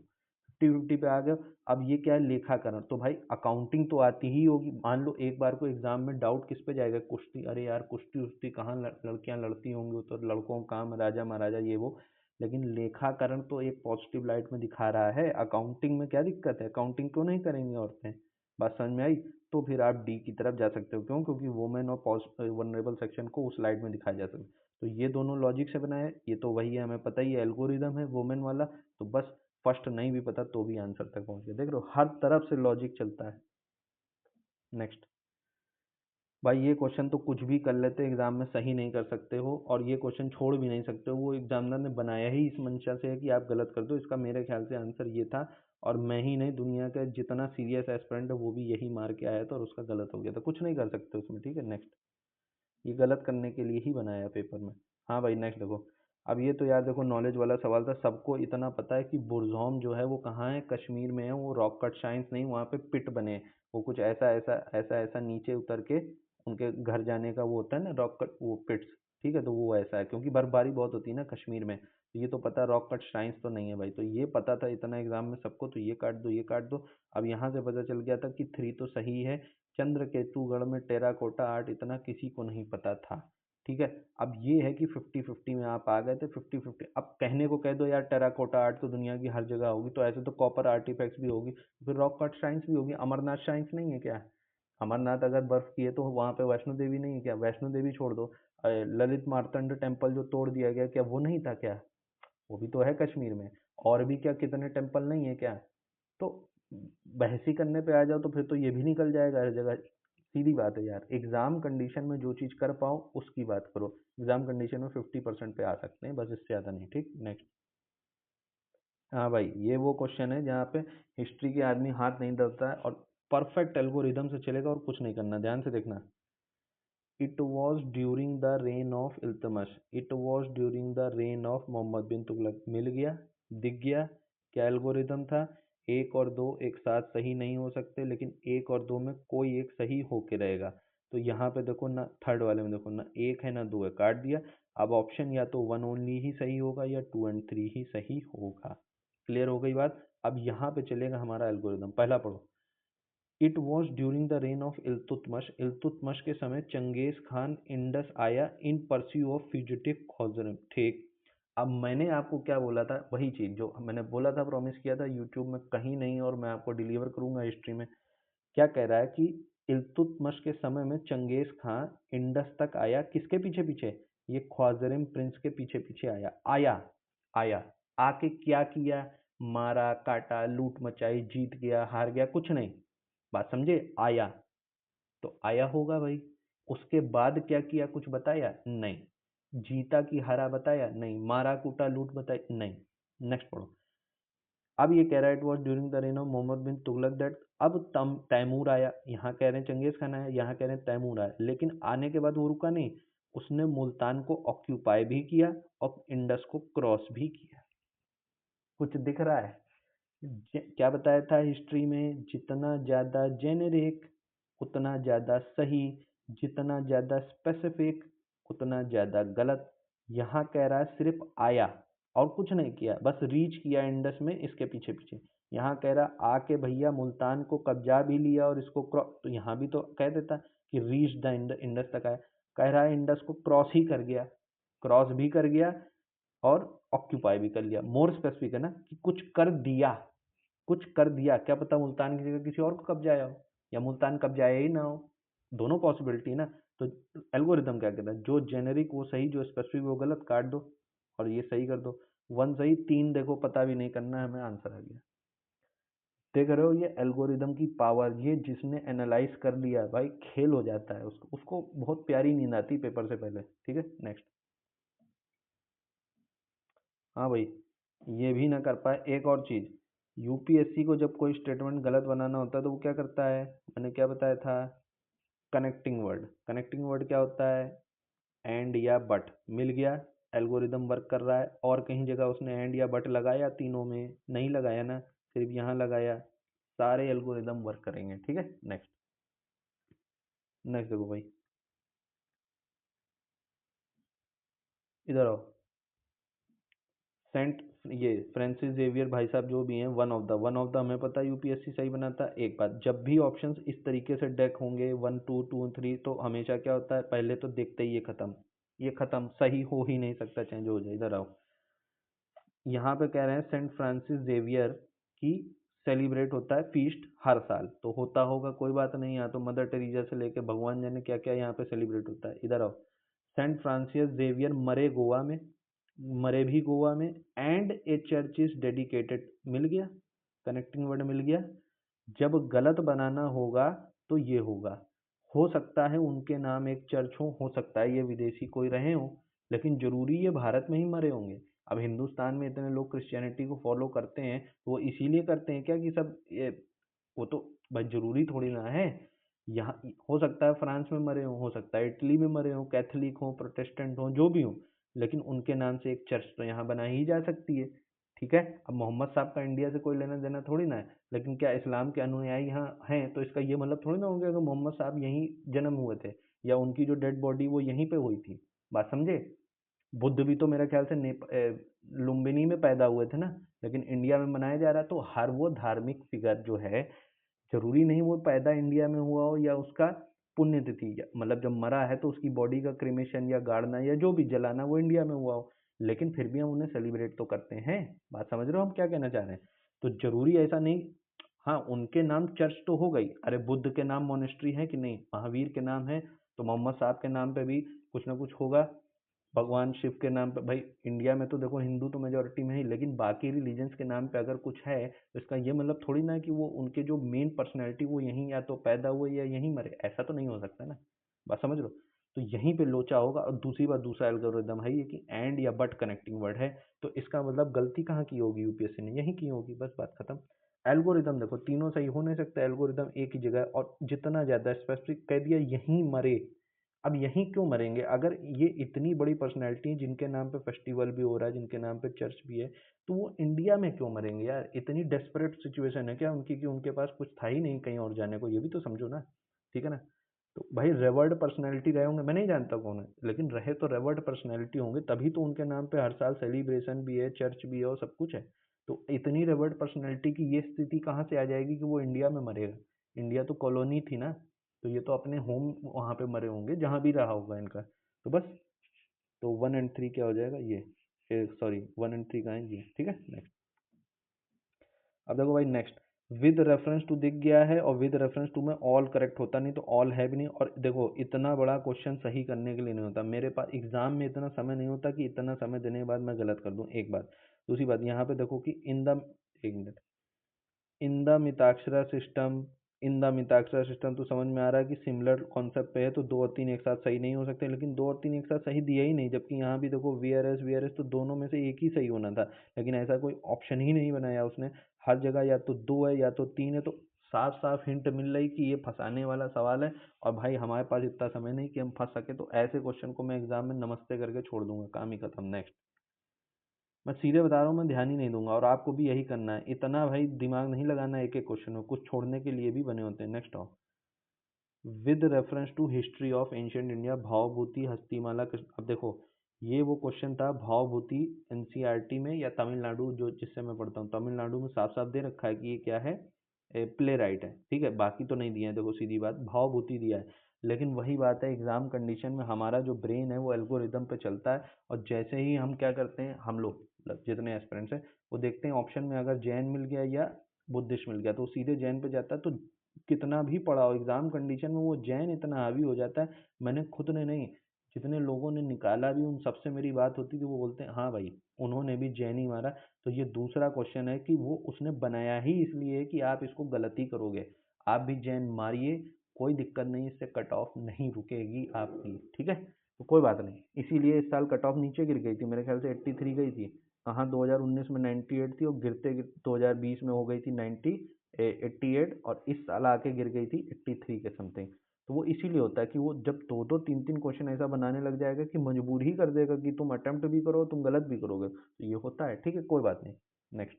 50-50 पे आ गए हो। अब ये क्या है, लेखाकरण। तो भाई अकाउंटिंग तो आती ही होगी। मान लो एक बार को एग्जाम में डाउट किस पे जाएगा, कुश्ती। अरे यार कुश्ती उश्ती कहाँ लड़कियां लड़ती होंगी, वो तो लड़कों का काम है, राजा महाराजा ये वो। लेकिन लेखाकरण तो एक पॉजिटिव लाइट में दिखा रहा है। अकाउंटिंग में क्या दिक्कत है, अकाउंटिंग क्यों नहीं करेंगी औरतें? बात समझ में आई? तो फिर आप डी की तरफ जा सकते हो। क्यों? क्योंकि वुमेन और वनरेबल सेक्शन को उस स्लाइड में दिखाया जा सकता है। तो ये दोनों लॉजिक से बना है, ये तो वही है, हमें पता ही है, एल्गोरिदम है वुमेन वाला। तो बस फर्स्ट नहीं भी पता तो भी आंसर तक पहुंच गए। देख रहे हो, हर तरफ से लॉजिक चलता है। नेक्स्ट। भाई ये क्वेश्चन तो कुछ भी कर लेते एग्जाम में, सही नहीं कर सकते हो, और ये क्वेश्चन छोड़ भी नहीं सकते हो। वो एग्जामिनर ने बनाया ही इस मंशा से है कि आप गलत कर दो। इसका मेरे ख्याल से आंसर ये था, और मैं ही नहीं, दुनिया का जितना सीरियस एस्पिरेंट है वो भी यही मार के आया था, और उसका गलत हो गया था। कुछ नहीं कर सकते उसमें, ठीक है। नेक्स्ट। ये गलत करने के लिए ही बनाया पेपर में। हाँ भाई नेक्स्ट देखो। अब ये तो यार देखो नॉलेज वाला सवाल था। सबको इतना पता है कि बुरज़ोम जो है वो कहाँ है, कश्मीर में है। वो रॉक कट शाइन्स नहीं, वहाँ पे पिट बने हैं। वो कुछ ऐसा ऐसा ऐसा ऐसा नीचे उतर के उनके घर जाने का वो होता है ना, रॉक कट वो पिट्स। ठीक है, तो वो ऐसा है क्योंकि बर्फबारी बहुत होती है ना कश्मीर में। तो ये तो पता, रॉक कट शाइन्स तो नहीं है भाई। तो ये पता था इतना एग्जाम में सबको, तो ये काट दो ये काट दो। अब यहाँ से पता चल गया था कि थ्री तो सही है। चंद्रकेतुगढ़ में टेराकोटा आर्ट इतना किसी को नहीं पता था। ठीक है। अब ये है कि 50-50 में आप आ गए थे, 50-50। अब कहने को कह दो यार टेराकोटा आर्ट तो दुनिया की हर जगह होगी, तो ऐसे तो कॉपर आर्टिफैक्ट्स भी होगी, फिर रॉक कट शाइन्स भी होगी। अमरनाथ शाइन्स नहीं है क्या? अमरनाथ अगर बर्फ की है तो वहां पे वैष्णो देवी नहीं है क्या? वैष्णो देवी छोड़ दो, ललित मार्तंड टेम्पल जो तोड़ दिया गया, क्या वो नहीं था क्या? वो भी तो है कश्मीर में। और भी क्या कितने टेम्पल नहीं है क्या? तो बहसी करने पे आ जाओ तो फिर तो ये भी निकल जाएगा हर जगह। सीधी बात है यार, एग्जाम कंडीशन में जो चीज कर पाओ उसकी बात करो। एग्जाम कंडीशन में 50% पे आ सकते हैं, बस इससे ज्यादा नहीं। ठीक, नेक्स्ट। हाँ भाई, ये वो क्वेश्चन है जहाँ पे हिस्ट्री के आदमी हाथ नहीं धरता है, और परफेक्ट एल्गोरिदम से चलेगा, और कुछ नहीं करना। ध्यान से देखना। It was during the reign of Iltutmish, it was during the reign of Mohammad bin Tughlaq. मिल गया, दिख गया। क्या एल्गोरिदम था? एक और दो एक साथ सही नहीं हो सकते, लेकिन एक और दो में कोई एक सही होके रहेगा। तो यहाँ पे देखो ना, थर्ड वाले में देखो ना, एक है ना दो है, काट दिया। अब ऑप्शन या तो वन ओनली ही सही होगा या टू एंड थ्री ही सही होगा। क्लियर हो गई बात? अब यहाँ पे चलेगा हमारा एल्गोरिदम। पहला पढ़ो। It was during the reign of Iltutmish, Iltutmish के समय चंगेज खान इंडस आया in pursuit of fugitive Khwarazm. ठीक। अब मैंने आपको क्या बोला था, वही चीज जो मैंने बोला था, प्रॉमिस किया था यूट्यूब में कहीं नहीं, और मैं आपको डिलीवर करूंगा हिस्ट्री में। क्या कह रहा है कि इल्तुतमश के समय में चंगेज खान इंडस तक आया, किसके पीछे पीछे? ये ख्वाजरिम प्रिंस के पीछे पीछे आया। आया, आया। आके क्या किया? मारा काटा, लूट मचाई, जीत गया हार गया, कुछ नहीं। बात समझे? आया, तो आया होगा भाई। उसके बाद क्या किया, कुछ बताया नहीं। जीता कि हारा बताया? नहीं। मारा कूटा लूट बताई? नहीं। नेक्स्ट पढ़ो। अब ये कह रहा है it was during the reign of Mohammad bin Tughlaq that, अब तैमूर आया, यहाँ कह रहे हैं चंगेज खान आया, यहाँ कह रहे हैं तैमूर आया, लेकिन आने के बाद वो रुका नहीं, उसने मुल्तान को ऑक्यूपाई भी किया और इंडस को क्रॉस भी किया। कुछ दिख रहा है? क्या बताया था हिस्ट्री में? जितना ज्यादा जेनेरिक उतना ज्यादा सही, जितना ज्यादा स्पेसिफिक उतना ज्यादा गलत। यहाँ कह रहा है सिर्फ आया और कुछ नहीं किया, बस रीच किया इंडस में इसके पीछे पीछे। यहाँ कह रहा आके भैया मुल्तान को कब्जा भी लिया और इसको क्रॉस, तो यहाँ भी तो कह देता कि रीच द इंडस तक आया। कह रहा है इंडस को क्रॉस ही कर गया, क्रॉस भी कर गया और ऑक्यूपाई भी कर लिया। मोर स्पेसिफिक है ना कि कुछ कर दिया, कुछ कर दिया। क्या पता मुल्तान की जगह किसी और को कब्जाया हो या मुल्तान कब्जाया ही ना हो, दोनों पॉसिबिलिटी है ना। तो एल्गोरिदम क्या कहता है, जो जेनेरिक वो सही, जो स्पेसिफिक वो गलत, काट दो और ये सही कर दो। 1 सही 3 देखो, पता भी नहीं करना है हमें, आंसर आ गया। देख रहे हो ये एल्गोरिदम की पावर, ये जिसने एनालाइज कर लिया भाई खेल हो जाता है, उसको बहुत प्यारी नींद आती पेपर से पहले। ठीक है नेक्स्ट। हाँ भाई, ये भी ना कर पाए। एक और चीज, यूपीएससी को जब कोई स्टेटमेंट गलत बनाना होता है तो वो क्या करता है, मैंने क्या बताया था, कनेक्टिंग वर्ड। कनेक्टिंग वर्ड क्या होता है, एंड या बट। मिल गया, एल्गोरिदम वर्क कर रहा है। और कहीं जगह उसने एंड या बट लगाया, तीनों में नहीं लगाया ना, सिर्फ यहाँ लगाया, सारे एल्गोरिदम वर्क करेंगे। ठीक है नेक्स्ट। नेक्स्ट देखो भाई, इधर आओ। सेंट, ये फ्रांसिस जेवियर भाई साहब जो भी हैं, वन ऑफ द हमें पता है यूपीएससी सही बनाता है। एक बात, जब भी ऑप्शंस इस तरीके से डेक होंगे 1 2 2 3, तो हमेशा क्या होता है, पहले तो देखते ही ये खत्म, ये खत्म, सही हो ही नहीं सकता, चेंज हो जाए। इधर आओ, यहाँ पे कह रहे हैं सेंट फ्रांसिस जेवियर की सेलिब्रेट होता है फीस्ट हर साल, तो होता होगा कोई बात नहीं, यहाँ तो मदर टेरेसा से लेके भगवान जाने क्या क्या यहाँ पे सेलिब्रेट होता है। इधर आओ, सेंट फ्रांसिस जेवियर मरे गोवा में, मरे भी गोवा में, and a church is dedicated. मिल गया, कनेक्टिंग वर्ड मिल गया। जब गलत बनाना होगा तो ये होगा, हो सकता है उनके नाम एक चर्च हो सकता है ये विदेशी कोई रहे हो, लेकिन जरूरी ये भारत में ही मरे होंगे? अब हिंदुस्तान में इतने लोग क्रिश्चियनिटी को फॉलो करते हैं, तो वो इसीलिए करते हैं क्या कि सब ये, वो तो भाई जरूरी थोड़ी ना है। यहाँ हो सकता है फ्रांस में मरे हो सकता है इटली में मरे हो, कैथलिक हो, प्रोटेस्टेंट हो, जो भी हो, लेकिन उनके नाम से एक चर्च तो यहाँ बनाई ही जा सकती है। ठीक है, अब मोहम्मद साहब का इंडिया से कोई लेना देना थोड़ी ना है, लेकिन क्या इस्लाम के अनुयायी यहाँ हैं तो इसका ये मतलब थोड़ी ना हो गया कि मोहम्मद साहब यहीं जन्म हुए थे या उनकी जो डेड बॉडी वो यहीं पे हुई थी। बात समझे? बुद्ध भी तो मेरे ख्याल से लुम्बिनी में पैदा हुए थे ना, लेकिन इंडिया में मनाया जा रहा है। तो हर वो धार्मिक फिगर जो है, जरूरी नहीं वो पैदा इंडिया में हुआ हो या उसका पुण्यतिथि मतलब जब मरा है तो उसकी बॉडी का क्रिमेशन या गाड़ना या जो भी जलाना वो इंडिया में हुआ हो, लेकिन फिर भी हम उन्हें सेलिब्रेट तो करते हैं। बात समझ रहे हो हम क्या कहना चाह रहे हैं? तो जरूरी ऐसा नहीं। हाँ, उनके नाम चर्च तो हो गई, अरे बुद्ध के नाम मोनेस्ट्री है कि नहीं, महावीर के नाम है, तो मोहम्मद साहब के नाम पे भी कुछ ना कुछ होगा, भगवान शिव के नाम पे। भाई इंडिया में तो देखो हिंदू तो मेजोरिटी में ही, लेकिन बाकी रिलीजन्स के नाम पे अगर कुछ है तो इसका ये मतलब थोड़ी ना कि वो उनके जो मेन पर्सनैलिटी वो यहीं या तो पैदा हुए या यहीं मरे, ऐसा तो नहीं हो सकता ना। बात समझ लो, तो यहीं पे लोचा होगा। और दूसरी बात, दूसरा एल्गोरिदम है ये कि एंड या बट कनेक्टिंग वर्ड है, तो इसका मतलब गलती कहाँ की होगी, यूपीएससी ने यहीं की होगी, बस बात खत्म। एल्गोरिदम देखो तीनों सही हो नहीं सकता, एल्गोरिदम एक ही जगह, और जितना ज्यादा स्पेसिफिक कह दिया यहीं मरे। अब यहीं क्यों मरेंगे अगर ये इतनी बड़ी पर्सनैलिटी हैं जिनके नाम पे फेस्टिवल भी हो रहा है, जिनके नाम पे चर्च भी है, तो वो इंडिया में क्यों मरेंगे यार? इतनी डेस्परेट सिचुएशन है क्या उनकी कि उनके पास कुछ था ही नहीं कहीं और जाने को? ये भी तो समझो ना। ठीक है ना? तो भाई रेवर्ड पर्सनैलिटी रहे होंगे, मैं नहीं जानता कौन है, लेकिन रहे तो रेवर्ड पर्सनैलिटी होंगे, तभी तो उनके नाम पे हर साल सेलिब्रेशन भी है, चर्च भी है और सब कुछ है। तो इतनी रेवर्ड पर्सनैलिटी की ये स्थिति कहाँ से आ जाएगी कि वो इंडिया में मरेगा? इंडिया तो कॉलोनी थी ना, तो ये तो अपने होम वहाँ पे मरे होंगे जहाँ भी रहा होगा इनका। तो बस, तो 1 और 3 क्या हो जाएगा, ये सॉरी 1 और 3 का है ये। ठीक है नेक्स्ट। अब देखो भाई नेक्स्ट, विद रेफरेंस टू दिख गया है और विद रेफरेंस टू में ऑल करेक्ट होता नहीं, तो ऑल है भी नहीं। और देखो इतना बड़ा क्वेश्चन सही करने के लिए नहीं होता, मेरे पास एग्जाम में इतना समय नहीं होता कि इतना समय देने के बाद मैं गलत कर दूं, एक बात। दूसरी बात यहाँ पे देखो कि इन द, एक minute, in the Mitakshara system in the Mitakshara system तो समझ में आ रहा है कि सिमिलर कॉन्सेप्ट पे है, तो 2 और 3 एक साथ सही नहीं हो सकते, लेकिन 2 और 3 एक साथ सही दिया ही नहीं, जबकि यहाँ भी देखो वीआरएस तो दोनों में से एक ही सही होना था, लेकिन ऐसा कोई ऑप्शन ही नहीं बनाया उसने। हर जगह या तो 2 है या तो 3 है, तो साफ साफ हिंट मिल रही कि ये फंसाने वाला सवाल है। और भाई हमारे पास इतना समय नहीं कि हम फंस सके, तो ऐसे क्वेश्चन को मैं एग्जाम में नमस्ते करके छोड़ दूंगा, काम ही खत्म। नेक्स्ट। मैं सीधे बता रहा हूँ, मैं ध्यान ही नहीं दूंगा, और आपको भी यही करना है, इतना भाई दिमाग नहीं लगाना एक एक क्वेश्चन में, कुछ छोड़ने के लिए भी बने होते हैं। नेक्स्ट आओ। With reference to history of ancient India, Bhavabhuti Hastimalla Krishna. अब देखो, ये वो क्वेश्चन था भावभूति, एनसीईआरटी में या तमिलनाडु, जो जिससे मैं पढ़ता हूँ तमिलनाडु में साफ साफ दे रखा है कि ये क्या है, प्ले राइट है, ठीक है, बाकी तो नहीं दिया है। देखो सीधी बात, भावभूति दिया है, लेकिन वही बात है, एग्जाम कंडीशन में हमारा जो ब्रेन है वो एल्गोरिदम पे चलता है, और जैसे ही हम क्या करते हैं, हम लोग मतलब जितने एस्पिरेंट्स हैं वो देखते हैं ऑप्शन में अगर जैन मिल गया या बुद्धिस्ट मिल गया, तो वो सीधे जैन पे जाता है। तो कितना भी पढ़ा हो एग्जाम कंडीशन में वो जैन इतना हावी हो जाता है, मैंने खुद ने नहीं, जितने लोगों ने निकाला भी उन सबसे मेरी बात होती थी, वो बोलते हैं हाँ भाई उन्होंने भी जैन ही मारा। तो ये दूसरा क्वेश्चन है कि वो उसने बनाया ही इसलिए है कि आप इसको गलती करोगे, आप भी जैन मारिए, कोई दिक्कत नहीं, इससे कट ऑफ नहीं रुकेगी आपकी, ठीक है। तो कोई बात नहीं, इसीलिए इस साल कट ऑफ नीचे गिर गई थी, मेरे ख्याल से 83 गई थी। कहाँ 2019 में 98 थी, और गिरते गिरते 2020 में हो गई थी 88, और इस साल आके गिर गई थी 83 के समथिंग। तो वो इसीलिए होता है कि वो जब दो दो तीन तीन क्वेश्चन ऐसा बनाने लग जाएगा कि मजबूर ही कर देगा कि तुम अटेम्प्ट भी करो तुम गलत भी करोगे, तो ये होता है, ठीक है, कोई बात नहीं। नेक्स्ट।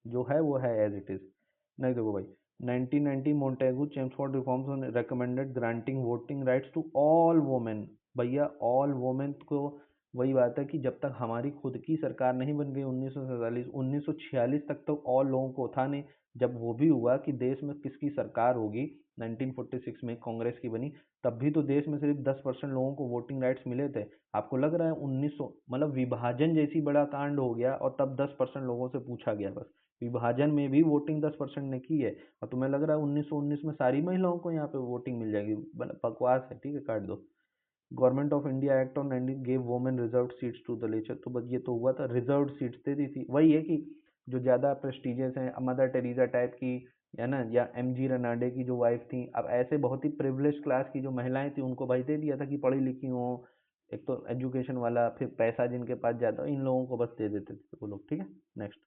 जो है वो है एज इट इज। नहीं देखो भाई, 1990 Montagu Chelmsford reforms recommended granting voting rights to all women. भैया ऑल वोमेन को, वही बात है कि जब तक हमारी खुद की सरकार नहीं बन गई 1947 1946 तक तो ऑल लोगों को था नहीं। जब वो भी हुआ कि देश में किसकी सरकार होगी, 1946 में कांग्रेस की बनी, तब भी तो देश में सिर्फ 10% लोगों को वोटिंग राइट्स मिले थे। आपको लग रहा है 1900 मतलब विभाजन जैसी बड़ा कांड हो गया और तब 10% लोगों से पूछा गया बस, विभाजन में भी वोटिंग 10% ने की है, और तुम्हें लग रहा है 1919 में सारी महिलाओं को यहाँ पे वोटिंग मिल जाएगी, बकवास है, ठीक है, काट दो। Government of India Act on 19 gave women reserve seats to the legislature, तो बस ये तो हुआ था, रिजर्व सीट्स दे दी थी। वही है कि जो ज्यादा प्रेस्टिजियस हैं, मदर टेरेसा टाइप की, है ना, या एमजी रनाडे की जो वाइफ थी, अब ऐसे बहुत ही प्रिविलेज क्लास की जो महिलाएं थी उनको भाई दे दिया था कि पढ़ी लिखी हो, एक तो एजुकेशन वाला, फिर पैसा जिनके पास ज्यादा, इन लोगों को बस दे देते थे वो लोग, ठीक है। नेक्स्ट।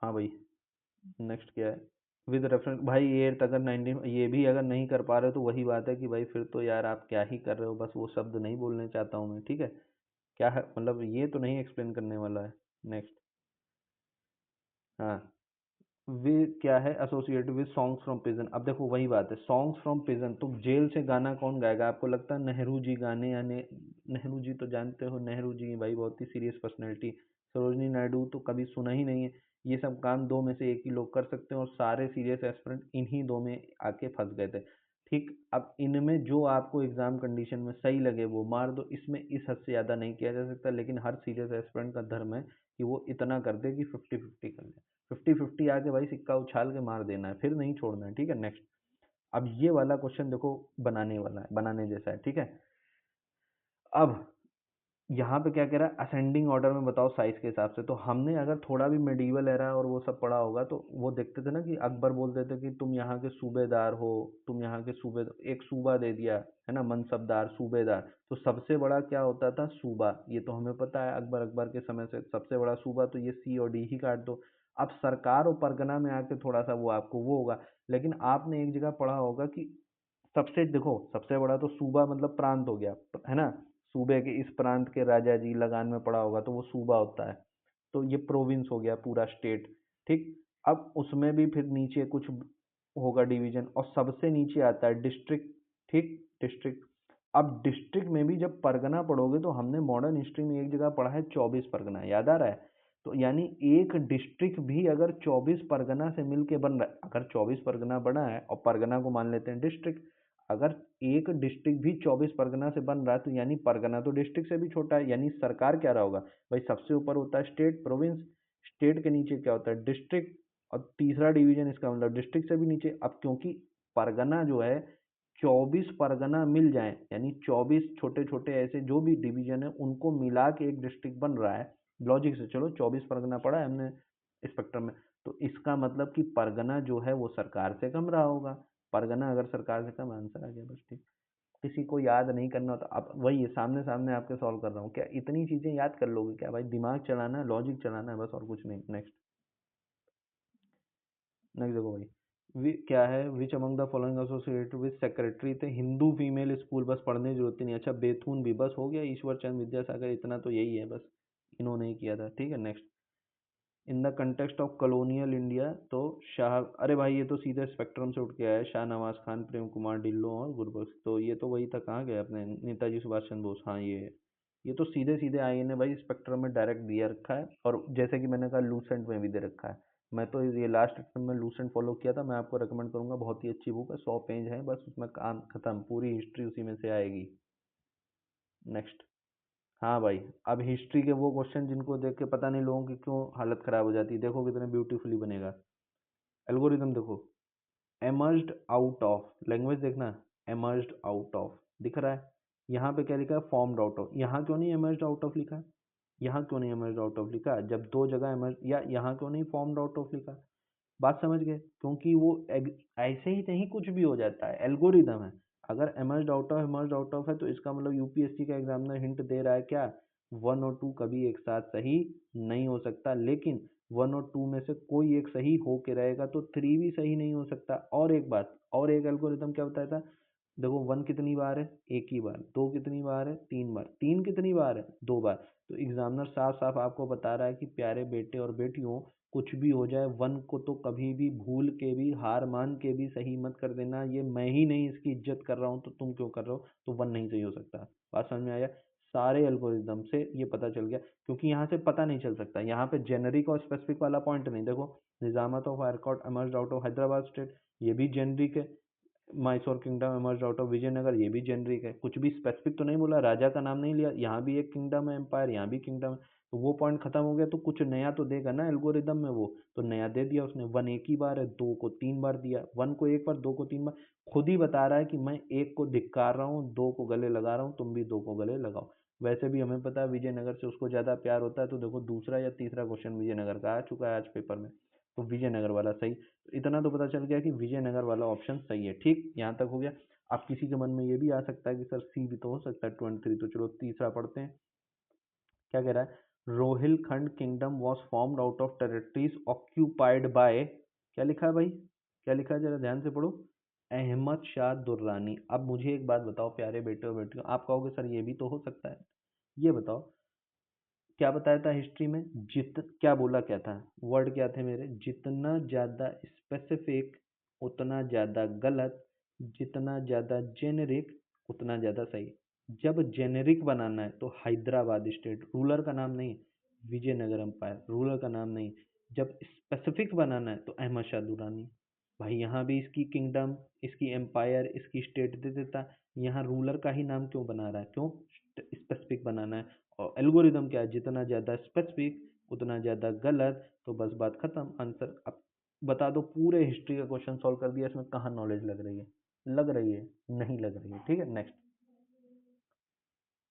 हाँ भाई, नेक्स्ट क्या है। विद रेफरेंस, भाई ये अगर 19 ये भी अगर नहीं कर पा रहे हो तो वही बात है कि भाई फिर तो यार आप क्या ही कर रहे हो, बस वो शब्द नहीं बोलने चाहता हूँ मैं, ठीक है। क्या है मतलब, ये तो नहीं एक्सप्लेन करने वाला है। नेक्स्ट। हाँ, वे क्या है associated with songs from prison. अब देखो वही बात है, सॉन्ग्स फ्रॉम प्रिजन, तो जेल से गाना कौन गाएगा, आपको लगता है नेहरू जी गाने, या नेहरू जी तो जानते हो, नेहरू जी भाई बहुत ही सीरियस पर्सनैलिटी। सरोजनी नायडू तो कभी सुना ही नहीं है। ये सब काम दो में से एक ही लोग कर सकते हैं, और सारे सीरियस एस्पिरेंट इन्हीं दो में आके फंस गए थे। ठीक, अब इनमें जो आपको एग्जाम कंडीशन में सही लगे वो मार दो, इसमें इस हद से ज़्यादा नहीं किया जा सकता, लेकिन हर सीरियस एस्पिरेंट का धर्म है कि वो इतना कर दे कि 50-50 कर ले, 50-50 आके भाई सिक्का उछाल के मार देना है, फिर नहीं छोड़ना है, ठीक है। नेक्स्ट। अब ये वाला क्वेश्चन देखो, बनाने वाला है, बनाने जैसा है, ठीक है। अब यहाँ पे क्या कह रहा है, असेंडिंग ऑर्डर में बताओ साइज के हिसाब से, तो हमने अगर थोड़ा भी मेडिवल एरा और वो सब पढ़ा होगा तो वो देखते थे ना कि अकबर बोलते थे कि तुम यहाँ के सूबेदार हो, तुम यहाँ के सूबे, एक सूबा दे दिया है ना, मनसबदार सूबेदार, तो सबसे बड़ा क्या होता था, सूबा, ये तो हमें पता है, अकबर अकबर के समय से सबसे बड़ा सूबा, तो ये सी और डी ही काट दो। अब सरकार और परगना में आके थोड़ा सा वो आपको वो होगा, लेकिन आपने एक जगह पढ़ा होगा कि सबसे देखो, सबसे बड़ा तो सूबा मतलब प्रांत हो गया, है ना, सूबे के इस प्रांत के राजा जी, लगान में पड़ा होगा तो वो सूबा होता है, तो ये प्रोविंस हो गया, पूरा स्टेट, ठीक। अब उसमें भी फिर नीचे कुछ होगा डिवीजन, और सबसे नीचे आता है डिस्ट्रिक्ट, ठीक, डिस्ट्रिक्ट। अब डिस्ट्रिक्ट में भी जब परगना पढ़ोगे, तो हमने मॉडर्न हिस्ट्री में एक जगह पढ़ा है 24 परगना, याद आ रहा है, तो यानी एक डिस्ट्रिक्ट भी अगर 24 परगना से मिलके बन रहा है, अगर 24 परगना बना है और परगना को मान लेते हैं डिस्ट्रिक्ट, अगर एक डिस्ट्रिक्ट भी 24 परगना से बन रहा है, तो यानी परगना तो डिस्ट्रिक्ट से भी छोटा है, यानी सरकार क्या रहा होगा भाई, सबसे ऊपर होता है स्टेट, प्रोविंस, स्टेट के नीचे क्या होता है, डिस्ट्रिक्ट, और तीसरा डिवीजन इसका मतलब डिस्ट्रिक्ट से भी नीचे। अब क्योंकि परगना जो है, 24 परगना मिल जाए, यानी 24 छोटे छोटे ऐसे जो भी डिवीजन है उनको मिला के एक डिस्ट्रिक्ट बन रहा है, लॉजिक से चलो 24 परगना पड़ा है हमने स्पेक्ट्रम में, तो इसका मतलब कि परगना जो है वो सरकार से कम रहा होगा। परगना अगर सरकार से कम, आंसर आ गया बस, ठीक। किसी को याद नहीं करना होता, अब वही है, सामने सामने आपके सॉल्व कर रहा हूँ, क्या इतनी चीजें याद कर लोगे क्या भाई? दिमाग चलाना है, लॉजिक चलाना है, बस और कुछ नहीं। नेक्स्ट। नेक्स्ट देखो भाई, क्या है, which among the following associated with secretary थे हिंदू फीमेल स्कूल, बस पढ़ने की जरूरत ही नहीं। अच्छा, बेथुन भी, बस हो गया, ईश्वर चंद विद्यासागर, इतना तो यही है बस, इन्होंने ही किया था, ठीक है। Next, in the context of colonial India, तो शाह, अरे भाई ये तो सीधे स्पेक्ट्रम से उठ के आया है, शाह नवाज खान, प्रेम कुमार ढिल्लों और गुरबख्श, तो ये तो वही था, कहाँ गए अपने नेताजी सुभाष चंद्र बोस, हाँ ये तो सीधे सीधे आए ने भाई, स्पेक्ट्रम में डायरेक्ट दिया रखा है, और जैसे कि मैंने कहा लूसेंट में भी दे रखा है। मैं तो ये लास्ट एग्जाम में लूसेंट फॉलो किया था, मैं आपको रेकमेंड करूंगा, बहुत ही अच्छी बुक है, 100 पेज है बस, उसमें काम खत्म, पूरी हिस्ट्री उसी में से आएगी। नेक्स्ट। हाँ भाई, अब हिस्ट्री के वो क्वेश्चन जिनको देख के पता नहीं लोगों की क्यों हालत खराब हो जाती है, देखो कितने ब्यूटीफुली बनेगा। एल्गोरिदम देखो, एमर्ज्ड आउट ऑफ, लैंग्वेज देखना, एमर्ज्ड आउट ऑफ दिख रहा है, यहाँ पे क्या लिखा है, फॉर्म्ड आउट ऑफ, यहाँ क्यों नहीं एमर्ज्ड आउट ऑफ लिखा? यहाँ क्यों नहीं एमर्ज्ड आउट ऑफ लिखा जब दो जगह एमर्ज, या यहाँ क्यों नहीं फॉर्म्ड आउट ऑफ लिखा? बात समझ गए? क्योंकि वो ऐसे ही नहीं, कुछ भी हो जाता है, एल्गोरिदम है। अगर एमर्ज्ड आउट ऑफ है तो इसका मतलब यूपीएससी का एग्जामिनर हिंट दे रहा है क्या, वन और टू कभी एक साथ सही नहीं हो सकता, लेकिन वन और टू में से कोई एक सही हो के रहेगा तो थ्री भी सही नहीं हो सकता। और एक बात, और एक एल्गोरिदम क्या बताया था, देखो वन कितनी बार है, एक ही बार, दो कितनी बार है, तीन बार, तीन कितनी बार है, दो बार। तो एग्जामिनर साफ साफ आपको बता रहा है कि प्यारे बेटे और बेटियों, कुछ भी हो जाए, वन को तो कभी भी भूल के भी, हार मान के भी सही मत कर देना, ये मैं ही नहीं इसकी इज्जत कर रहा हूँ तो तुम क्यों कर रहे हो, तो वन नहीं सही हो सकता। बात समझ में आया? सारे एल्गोरिदम से ये पता चल गया, क्योंकि यहाँ से पता नहीं चल सकता, यहाँ पे जेनरिक और स्पेसिफिक वाला पॉइंट नहीं। देखो, Nizamat of high court emerged out of Hyderabad state, ये भी जेनरिक है। Mysore kingdom emerge out of Vijayanagar, ये भी जेनरिक है, कुछ भी स्पेसिफिक तो नहीं बोला, राजा का नाम नहीं लिया, यहाँ भी एक किंगडम है एम्पायर, यहाँ भी किंगडम है, तो वो पॉइंट खत्म हो गया, तो कुछ नया तो देगा ना एल्गोरिदम में वो, तो नया दे दिया उसने, वन एक ही बार है, दो को तीन बार दिया, वन को एक बार, दो को तीन बार, खुद ही बता रहा है कि मैं एक को धिक्कार रहा हूँ, दो को गले लगा रहा हूँ, तुम भी दो को गले लगाओ। वैसे भी हमें पता है विजयनगर से उसको ज्यादा प्यार होता है, तो देखो दूसरा या तीसरा क्वेश्चन विजयनगर का आ चुका है आज पेपर में, तो विजयनगर वाला सही। इतना तो पता चल गया कि विजयनगर वाला ऑप्शन सही है, ठीक, यहाँ तक हो गया। अब किसी के मन में ये भी आ सकता है कि सर सी भी तो हो सकता है 23, तो चलो तीसरा पढ़ते हैं। क्या कह रहा है, Rohilkhand kingdom was formed out of territories occupied by, क्या लिखा है भाई, क्या लिखा है, जरा ध्यान से पढ़ो, अहमद शाह दुर्रानी। अब मुझे एक बात बताओ प्यारे बेटे और बेटियों, आप कहोगे सर ये भी तो हो सकता है, ये बताओ क्या बताया था हिस्ट्री में, क्या बोला, क्या था, वर्ड क्या थे मेरे, जितना ज्यादा स्पेसिफिक उतना ज्यादा गलत, जितना ज्यादा जेनेरिक उतना ज्यादा सही। जब जेनेरिक बनाना है तो हैदराबाद स्टेट, रूलर का नाम नहीं, विजयनगर एम्पायर, रूलर का नाम नहीं। जब स्पेसिफिक बनाना है तो अहमद शाह दुरानी। भाई यहाँ भी इसकी किंगडम, इसकी एम्पायर, इसकी स्टेट दे देता, यहाँ रूलर का ही नाम क्यों बना रहा है, क्यों स्पेसिफिक बनाना है। और एल्गोरिदम क्या है, जितना ज्यादा स्पेसिफिक उतना ज्यादा गलत, तो बस बात खत्म, आंसर। अब बता दो, पूरे हिस्ट्री का क्वेश्चन सॉल्व कर दिया, इसमें कहाँ नॉलेज लग रही है, लग रही है, नहीं लग रही है, ठीक है। नेक्स्ट।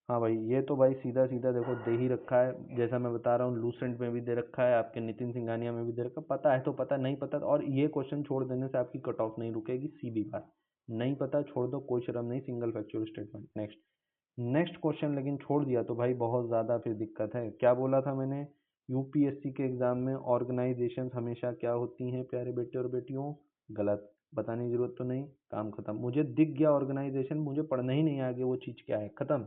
हाँ भाई, ये तो भाई सीधा सीधा देखो दे ही रखा है, जैसा मैं बता रहा हूँ लूसेंट में भी दे रखा है, आपके नितिन सिंघानिया में भी दे रखा है, पता है तो पता, नहीं पता और ये क्वेश्चन छोड़ देने से आपकी कट ऑफ नहीं रुकेगी, सीधी बात। नहीं पता छोड़ दो, कोई शर्म नहीं, single factual statement. Next. Next question लेकिन छोड़ दिया तो भाई बहुत ज्यादा फिर दिक्कत है। क्या बोला था मैंने, यूपीएससी के एग्जाम में ऑर्गेनाइजेशन हमेशा क्या होती हैं प्यारे बेटे और बेटियों, गलत। बताने की जरूरत तो नहीं, काम खत्म, मुझे दिख गया ऑर्गेनाइजेशन, मुझे पढ़ना ही नहीं आगे वो चीज क्या है, खत्म।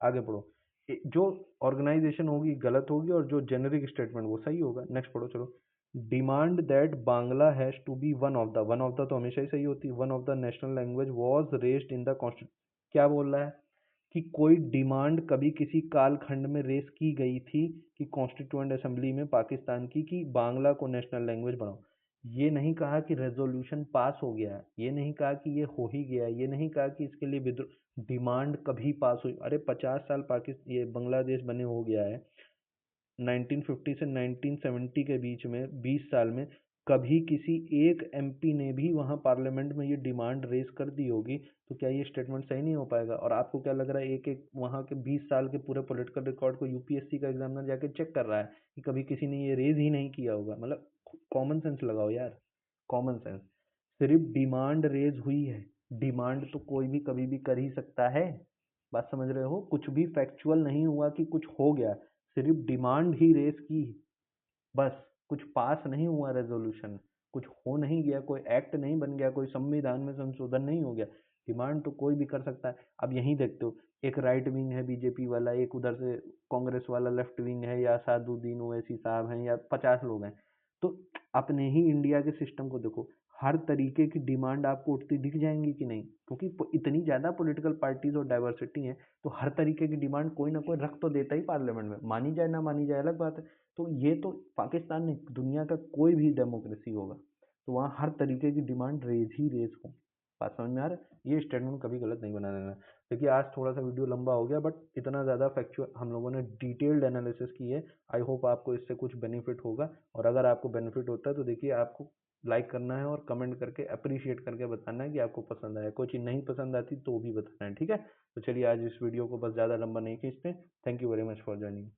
आगे पढ़ो, जो ऑर्गेनाइजेशन होगी गलत होगी और जो जेनरिक स्टेटमेंट वो सही होगा। नेक्स्ट पढ़ो चलो, demand that Bangla has to be one of the तो हमेशा ही सही होती है, one of the national language was raised in the constitution. क्या बोल रहा है कि कोई डिमांड कभी किसी कालखंड में रेस की गई थी कि कॉन्स्टिट्यूएंट असेंबली में पाकिस्तान की, कि बांग्ला को नेशनल लैंग्वेज बनाओ। ये नहीं कहा कि रेजोल्यूशन पास हो गया है, ये नहीं कहा कि ये हो ही गया है, ये नहीं कहा कि इसके लिए विद्रोह, डिमांड कभी पास हुई, अरे 50 साल पाकिस्तान ये बांग्लादेश बने हो गया है, 1950 से 1970 के बीच में 20 साल में कभी किसी एक एमपी ने भी वहां पार्लियामेंट में ये डिमांड रेस कर दी होगी, तो क्या ये स्टेटमेंट सही नहीं हो पाएगा? और आपको क्या लग रहा है, एक एक वहां के 20 साल के पूरे पॉलिटिकल रिकॉर्ड को यूपीएससी का एग्जामिनर जाके चेक कर रहा है कि कभी किसी ने ये रेज ही नहीं किया होगा? मतलब कॉमन सेंस लगाओ यार, कॉमन सेंस। सिर्फ डिमांड रेज हुई है, डिमांड तो कोई भी कभी भी कर ही सकता है। बात समझ रहे हो? कुछ भी फैक्चुअल नहीं हुआ कि कुछ हो गया, सिर्फ डिमांड ही रेज की, बस। कुछ पास नहीं हुआ रेजोल्यूशन, कुछ हो नहीं गया, कोई एक्ट नहीं बन गया, कोई संविधान में संशोधन नहीं हो गया। डिमांड तो कोई भी कर सकता है। अब यही देखते हो, एक राइट विंग है बीजेपी वाला, एक उधर से कांग्रेस वाला लेफ्ट विंग है, या असादुद्दीन ओवैसी साहब हैं, या 50 लोग हैं। तो अपने ही इंडिया के सिस्टम को देखो, हर तरीके की डिमांड आपको उठती दिख जाएंगी कि नहीं? क्योंकि इतनी ज्यादा पॉलिटिकल पार्टीज और डाइवर्सिटी है, तो हर तरीके की डिमांड कोई ना कोई रख तो देता ही पार्लियामेंट में, मानी जाए ना मानी जाए अलग बात है। तो ये तो पाकिस्तान नहीं, दुनिया का कोई भी डेमोक्रेसी होगा तो वहाँ हर तरीके की डिमांड रेज ही रेज हो। बात समझ में आ रहा है? ये स्टेटमेंट कभी गलत नहीं बना देना। देखिए आज थोड़ा सा वीडियो लंबा हो गया, बट इतना ज़्यादा फैक्चुअल हम लोगों ने डिटेल्ड एनालिसिस की है। आई होप आपको इससे कुछ बेनिफिट होगा, और अगर आपको बेनिफिट होता है तो देखिए आपको लाइक करना है और कमेंट करके अप्रिशिएट करके बताना है कि आपको पसंद आया। कोई चीज़ नहीं पसंद आती तो भी बताना है, ठीक है? तो चलिए आज इस वीडियो को बस ज़्यादा लंबा नहीं खींचते। Thank you very much for joining.